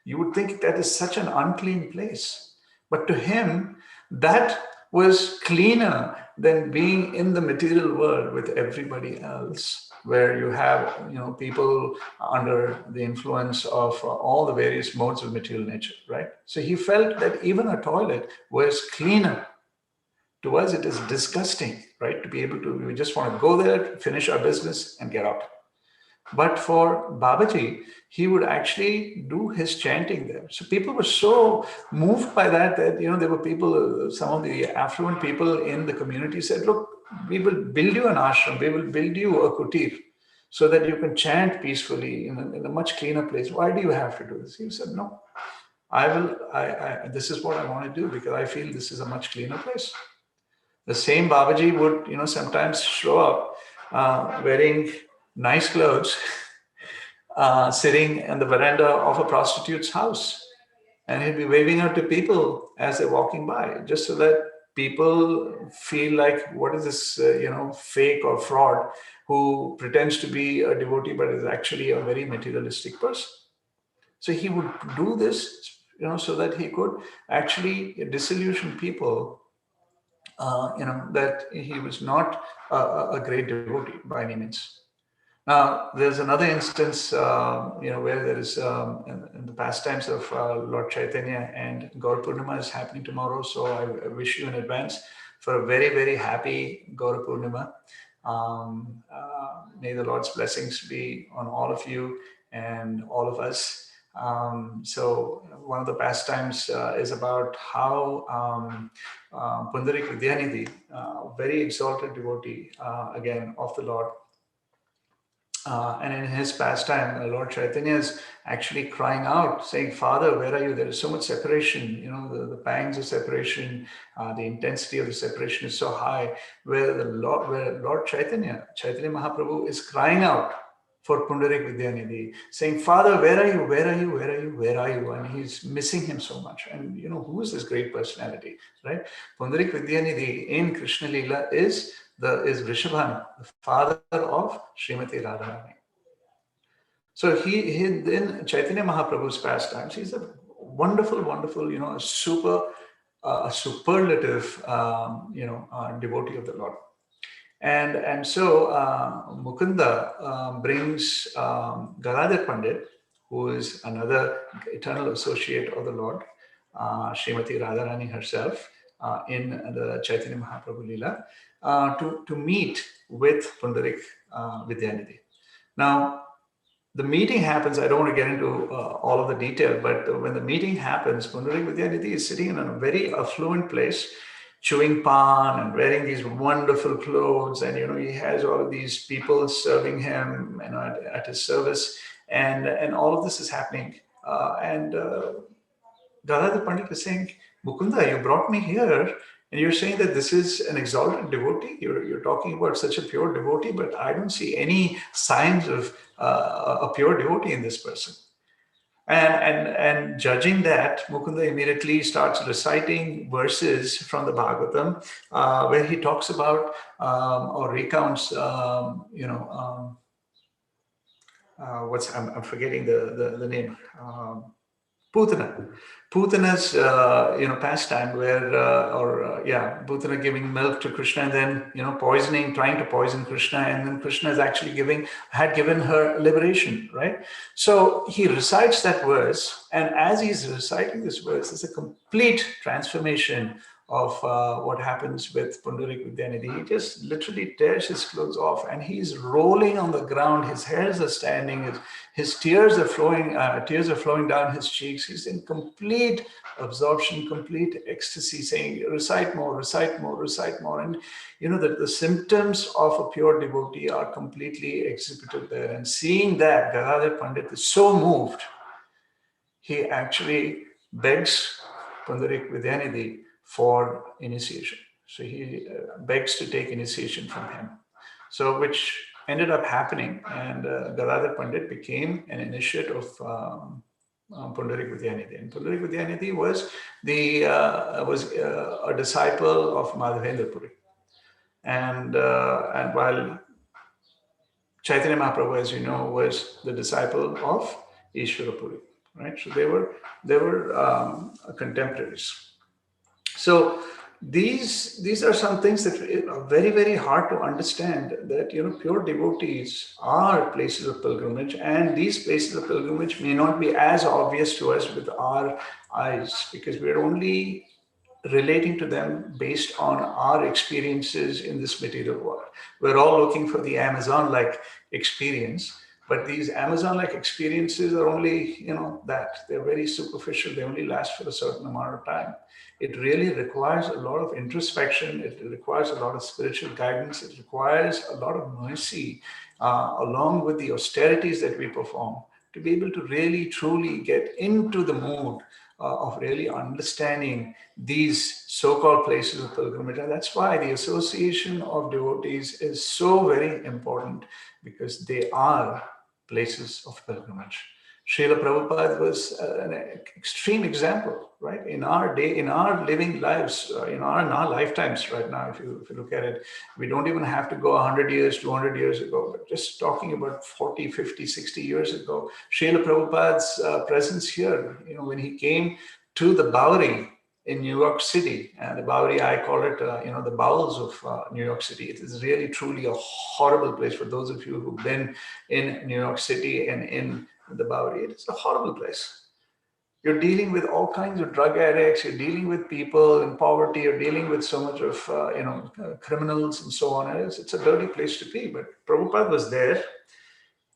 You would think that is such an unclean place. But to him, that was cleaner than being in the material world with everybody else, where you have, people under the influence of all the various modes of material nature, right? So he felt that even a toilet was cleaner. To us, it is disgusting, right? To be able to, we just want to go there, finish our business and get out. But for Babaji, he would actually do his chanting there. So people were so moved by that there were people, some of the affluent people in the community said, look, we will build you an ashram, we will build you a kutir so that you can chant peacefully in a much cleaner place. Why do you have to do this? He said, no, this is what I want to do because I feel this is a much cleaner place. The same Babaji would, sometimes show up wearing nice clothes, sitting in the veranda of a prostitute's house. And he'd be waving out to people as they're walking by, just so that people feel like, what is this, fake or fraud who pretends to be a devotee, but is actually a very materialistic person. So he would do this, so that he could actually disillusion people, that he was not a great devotee by any means. Now, there's another instance, where there is in the pastimes of Lord Chaitanya, and Gaur Purnima is happening tomorrow. So I wish you in advance for a very, very happy Gaur Purnima. May the Lord's blessings be on all of you and all of us. So one of the pastimes is about how Pundarik Vidyanidhi, very exalted devotee, again, of the Lord, and in his pastime, Lord Chaitanya is actually crying out, saying, Father, where are you? There is so much separation, the pangs of separation, the intensity of the separation is so high, where Lord Chaitanya Mahaprabhu is crying out for Pundarik Vidyanidhi, saying, Father, where are you? Where are you? Where are you? Where are you? And he's missing him so much. And who is this great personality, right? Pundarik Vidyanidhi in Krishna Leela is Vrishabhanu, the father of Srimati Radharani. So he in Chaitanya Mahaprabhu's pastimes, he's a wonderful, a superlative, devotee of the Lord. And so Mukunda brings Galadhar Pandit, who is another eternal associate of the Lord, Srimati Radharani herself, in the Chaitanya Mahaprabhu Leela, to meet with Pundarik Vidyanidhi. Now, the meeting happens, I don't want to get into all of the detail, but when the meeting happens, Pundarik Vidyanidhi is sitting in a very affluent place, chewing pan and wearing these wonderful clothes, and he has all of these people serving him at his service, and all of this is happening. And Gadadhar Pandit is saying, Mukunda, you brought me here, and you're saying that this is an exalted devotee. You're talking about such a pure devotee, but I don't see any signs of a pure devotee in this person. And judging that, Mukunda immediately starts reciting verses from the Bhagavatam, where he talks about or recounts, I'm forgetting the name. Putana's pastime, where Putana giving milk to Krishna and then trying to poison Krishna, and then Krishna is actually had given her liberation, right? So he recites that verse, and as he's reciting this verse, there's a complete transformation of what happens with Pundarik Vidyanidhi. He just literally tears his clothes off, and he's rolling on the ground. His hairs are standing. His tears are flowing. Down his cheeks. He's in complete absorption, complete ecstasy, saying, "Recite more, recite more, recite more." And the symptoms of a pure devotee are completely exhibited there. And seeing that, Gadadhar Pandit is so moved, he actually begs Pundarik Vidyanidhi for initiation. So he begs to take initiation from him. So which ended up happening, and Gadadhar Pandit became an initiate of Pundarik Vidyanidhi. And Pundarik Vidyanidhi was a disciple of Madhavendra Puri. And while Chaitanya Mahaprabhu, as you know, was the disciple of Ishvara Puri, right? So they were contemporaries. So these are some things that are very, very hard to understand, that pure devotees are places of pilgrimage, and these places of pilgrimage may not be as obvious to us with our eyes, because we're only relating to them based on our experiences in this material world. We're all looking for the Amazon-like experience, but these Amazon-like experiences are only, that they're very superficial. They only last for a certain amount of time. It really requires a lot of introspection. It requires a lot of spiritual guidance. It requires a lot of mercy, along with the austerities that we perform, to be able to really, truly get into the mood of really understanding these so-called places of pilgrimage. And that's why the association of devotees is so very important, because they are places of pilgrimage. Srila Prabhupada was an extreme example, right? In our living lives, in our lifetimes right now, if you look at it, we don't even have to go 100 years, 200 years ago, but just talking about 40, 50, 60 years ago, Srila Prabhupada's presence here, when he came to the Bowery in New York City, and the Bowery, I call it, the bowels of New York City. It is really, truly a horrible place. For those of you who've been in New York City and in the Bowery, it is a horrible place. You're dealing with all kinds of drug addicts. You're dealing with people in poverty. You're dealing with so much of criminals and so on. It's a dirty place to be. But Prabhupada was there,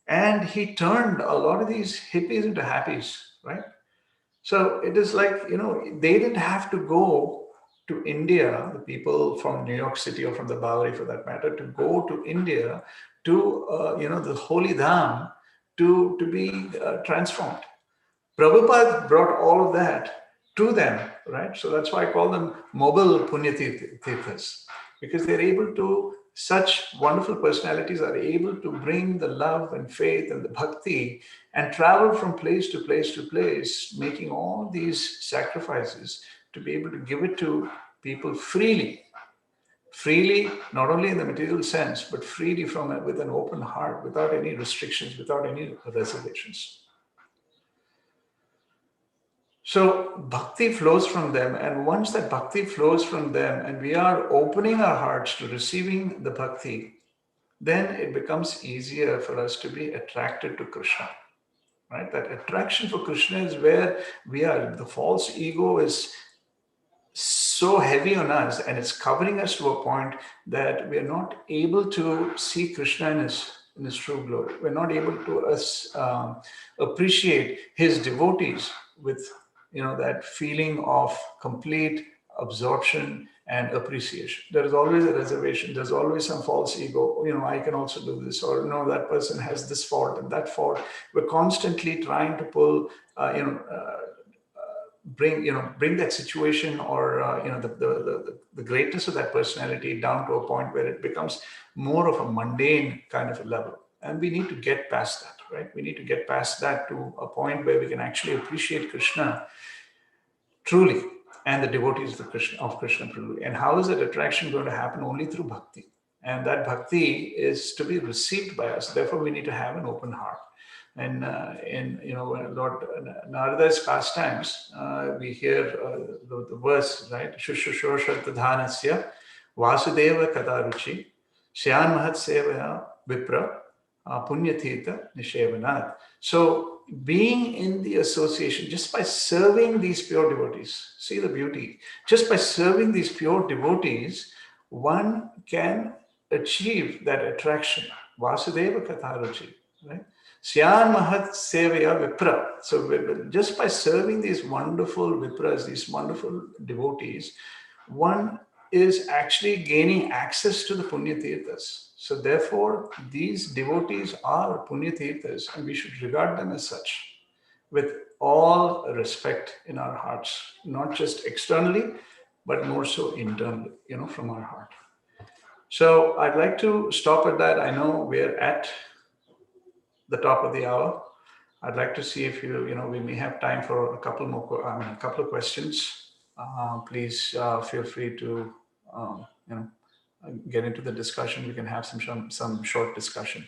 and he turned a lot of these hippies into happies, right? So it is like, they didn't have to go to India, the people from New York City or from the Bowery for that matter, to go to India to, the Holy Dham to be transformed. Prabhupada brought all of that to them, right? So that's why I call them mobile punya thirthas, because they're able to, such wonderful personalities are able to bring the love and faith and the bhakti and travel from place to place to place, making all these sacrifices to be able to give it to people freely, not only in the material sense, but freely from it, with an open heart, without any restrictions, without any reservations. So bhakti flows from them, and once that bhakti flows from them and we are opening our hearts to receiving the bhakti, then it becomes easier for us to be attracted to Krishna, right? That attraction for Krishna is where we are. The false ego is so heavy on us, and it's covering us to a point that we are not able to see Krishna in his true glory. We're not able to appreciate his devotees with that feeling of complete absorption and appreciation. There is always a reservation. There's always some false ego. I can also do this, or no, that person has this fault and that fault. We're constantly trying to pull, bring that situation or the greatness of that personality down to a point where it becomes more of a mundane kind of a level. And we need to get past that, right? We need to get past that to a point where we can actually appreciate Krishna truly, and the devotees of Krishna truly. And how is that attraction going to happen? Only through bhakti. And that bhakti is to be received by us. Therefore, we need to have an open heart. And in Lord Narada's pastimes, we hear the verse, right? Shushushoshar tadhanasya vasudeva kataruchi shyan mahat sevaya vipra punyathita nishevanat. So being in the association, just by serving these pure devotees, see the beauty, just by serving these pure devotees, one can achieve that attraction. Vasudeva kataruchi, right? Syan mahat sevaya vipra. So just by serving these wonderful vipras, these wonderful devotees, one is actually gaining access to the punya tirthas. So therefore, these devotees are punya tirthas, and we should regard them as such, with all respect in our hearts, not just externally, but more so internally, from our heart. So I'd like to stop at that. I know we're at the top of the hour. I'd like to see if we may have time for a couple of questions. Please feel free to get into the discussion. We can have some short discussion.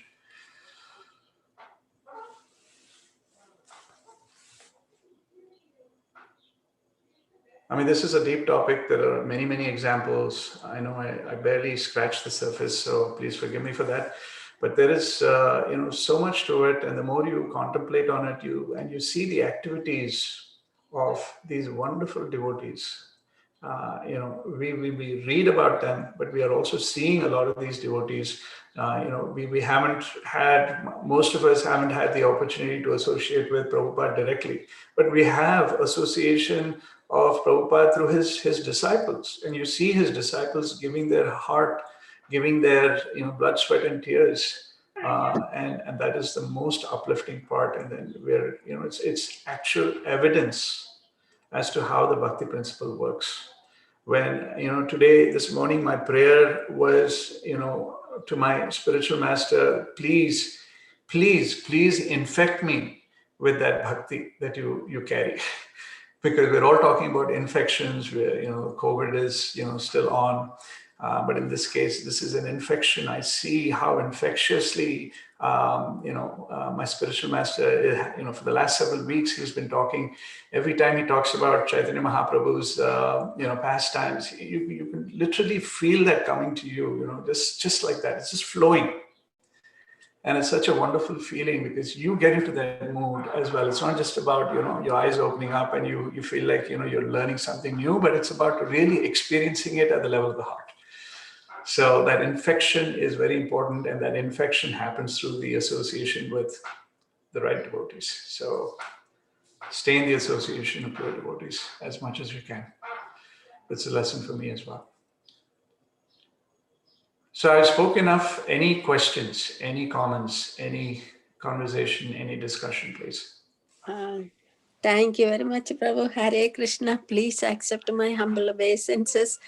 This is a deep topic. There are many, many examples. I know I barely scratched the surface, so please forgive me for that. But there is, so much to it, and the more you contemplate on it, you see the activities of these wonderful devotees. We read about them, but we are also seeing a lot of these devotees. We haven't had, most of us haven't had the opportunity to associate with Prabhupada directly, but we have association of Prabhupada through his disciples, and you see his disciples giving their heart, giving their blood, sweat, and tears, and that is the most uplifting part. And then it's actual evidence as to how the bhakti principle works. When this morning my prayer was to my spiritual master, please infect me with that bhakti that you carry. Because we're all talking about infections where COVID is still on, but in this case, this is an infection. I see how infectiously my spiritual master, for the last several weeks, he's been talking. Every time he talks about Chaitanya Mahaprabhu's pastimes, you can literally feel that coming to you, just like that. It's just flowing. And it's such a wonderful feeling because you get into that mood as well. It's not just about, your eyes opening up and you feel like, you're learning something new, but it's about really experiencing it at the level of the heart. So that infection is very important, and that infection happens through the association with the right devotees. So stay in the association of pure devotees as much as you can. It's a lesson for me as well. So I've spoken enough. Any questions, any comments, any conversation, any discussion, please? Thank you very much, Prabhu. Hare Krishna. Please accept my humble obeisances.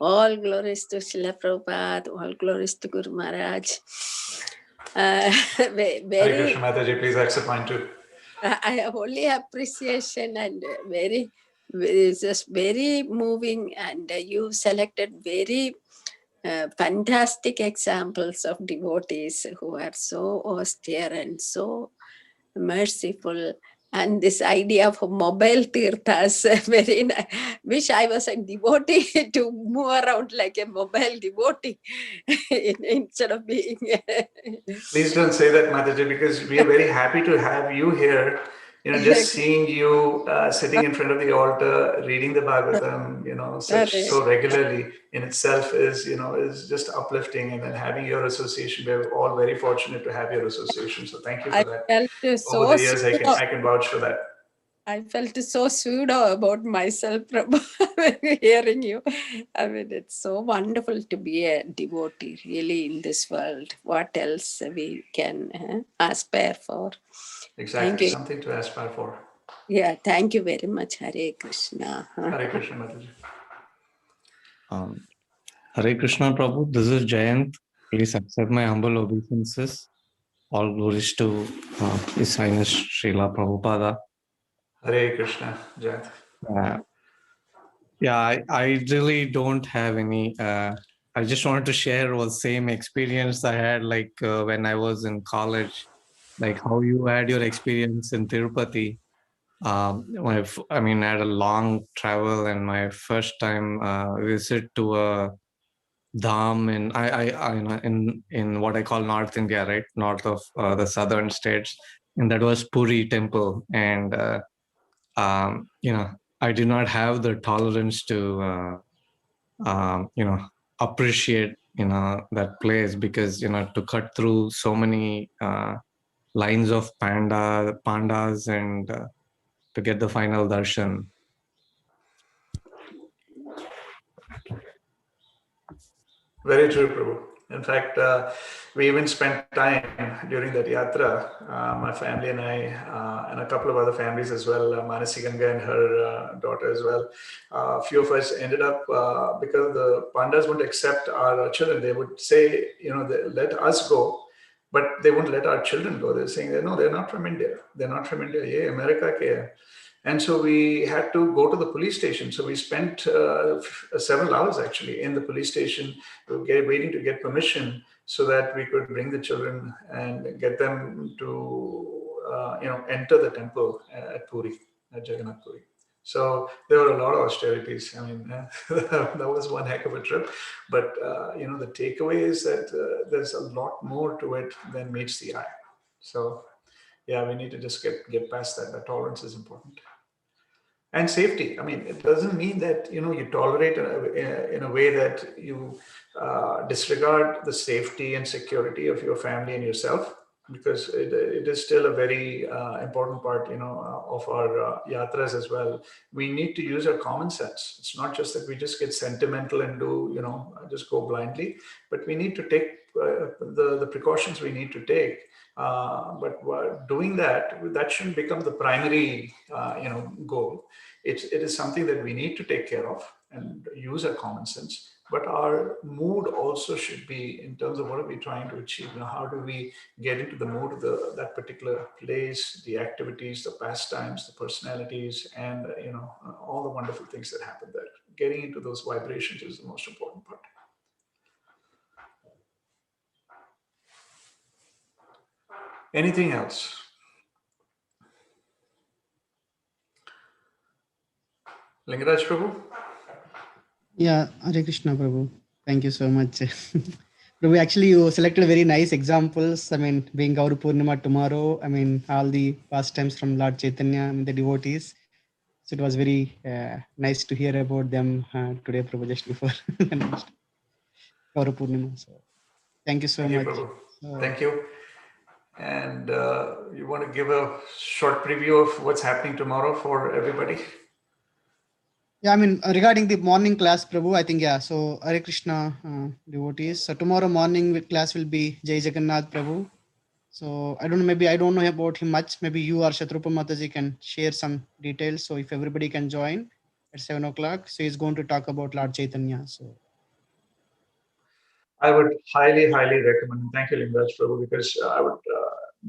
All glories to Srila Prabhupada. All glories to Guru Maharaj. Hare Krishna, Mataji, please accept mine too. I have only appreciation and just very moving, and you selected very fantastic examples of devotees who are so austere and so merciful. And this idea of mobile thirthas, very nice. Wish I was a devotee to move around like a mobile devotee instead of being. Please don't say that, Mataji, because we are very happy to have you here. Just seeing you sitting in front of the altar, reading the Bhagavatam, so regularly in itself is just uplifting. And then having your association, we're all very fortunate to have your association. So thank you for that. Over the years, I can vouch for that. I felt so pseudo about myself, Prabhu, hearing you. I mean, it's so wonderful to be a devotee, really, in this world. What else we can aspire for? Exactly, something to aspire for. Yeah, thank you very much, Hare Krishna. Hare Krishna, Mataji. Hare Krishna, Prabhu. This is Jayant. Please accept my humble obeisances. All glories to His Highness Srila Prabhupada. Hare Krishna, Jayant. I really don't have any. I just wanted to share the same experience I had when I was in college, like how you had your experience in Tirupati. I had a long travel, and my first time visit to a dham in what I call North India, right, north of the southern states, and that was Puri temple. And I did not have the tolerance to appreciate that place, because to cut through so many lines of pandas and to get the final darshan. Very true, Prabhu. In fact, we even spent time during that yatra, my family and I, and a couple of other families as well, Manasi Ganga and her daughter as well. A few of us ended up, because the pandas wouldn't accept our children. They would say, let us go, but they wouldn't let our children go. They're saying, no, they're not from India. They're not from India. Yeah, America ke hai. And so we had to go to the police station. So we spent several hours actually in the police station, waiting to get permission so that we could bring the children and get them to, enter the temple at Puri, at Jagannath Puri. So there were a lot of austerities. I mean, that was one heck of a trip. But, the takeaway is that there's a lot more to it than meets the eye. So, yeah, we need to just get past that. That tolerance is important. And safety. I mean, it doesn't mean that, you tolerate in a way that you disregard the safety and security of your family and yourself, because it is still a very important part, of our yatras as well. We need to use our common sense. It's not just that we just get sentimental and do, just go blindly, but we need to take the precautions we need to take. But while doing that shouldn't become the primary, goal. It is something that we need to take care of and use our common sense. But our mood also should be in terms of what are we trying to achieve. How do we get into the mood of that particular place, the activities, the pastimes, the personalities, and all the wonderful things that happen there. Getting into those vibrations is the most important part. Anything else? Lingaraj Prabhu? Yeah, Hare Krishna Prabhu. Thank you so much. Prabhu, actually, you selected very nice examples. I mean, being Gauru Purnima tomorrow, I mean, all the pastimes from Lord Chaitanya, I mean, the devotees. So it was very nice to hear about them today, Prabhu, just before Gauru Purnima. So thank you so Thank you, much. Prabhu. So, Thank you. And you want to give a short preview of what's happening tomorrow for everybody? yeah, I mean, regarding the morning class, Prabhu, I think, yeah. So, Hare Krishna devotees. So, tomorrow morning class will be Jai Jagannath Prabhu. So, I don't know, maybe I don't know about him much. Maybe you or Shatrupa Mataji can share some details. So, if everybody can join at 7 o'clock, so he's going to talk about Lord Chaitanya. So, I would highly, highly recommend, and thank you, Lingaraj Prabhu, because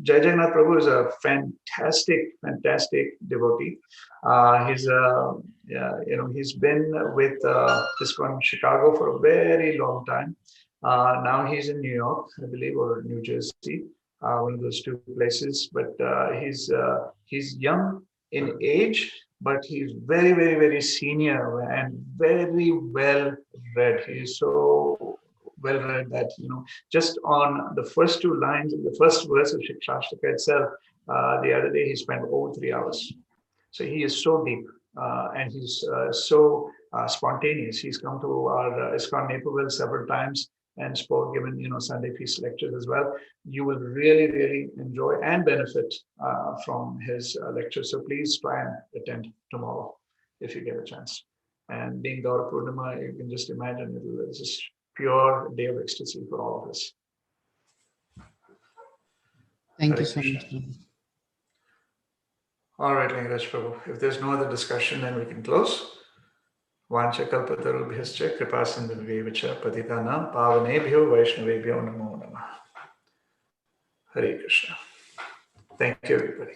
Jai Jagannath Prabhu is a fantastic, fantastic devotee. He's been with ISKCON Chicago for a very long time. Now he's in New York, I believe, or New Jersey, one of those two places. But he's young in age, but he's very, very, very senior and very well read. He's so well read that just on the first two lines of the first verse of Shikshashtaka itself, the other day he spent over 3 hours. So he is so deep and he's so spontaneous. He's come to our ISKCON Naperville several times and given Sunday feast lectures as well. You will really, really enjoy and benefit from his lectures. So please try and attend tomorrow if you get a chance. And being Gaura Purnima, you can just imagine it's just pure day of ecstasy for all of us. thank Hare you so Krishna. much. Prabhu. All right, Lingaraj Prabhu. If there's no other discussion, then we can close. Vancha kalpatarubhyascha kripasindhubhyevacha patitanam pavanebhyo vaishnavebhyo namo namah. Hare Krishna. Thank you, everybody.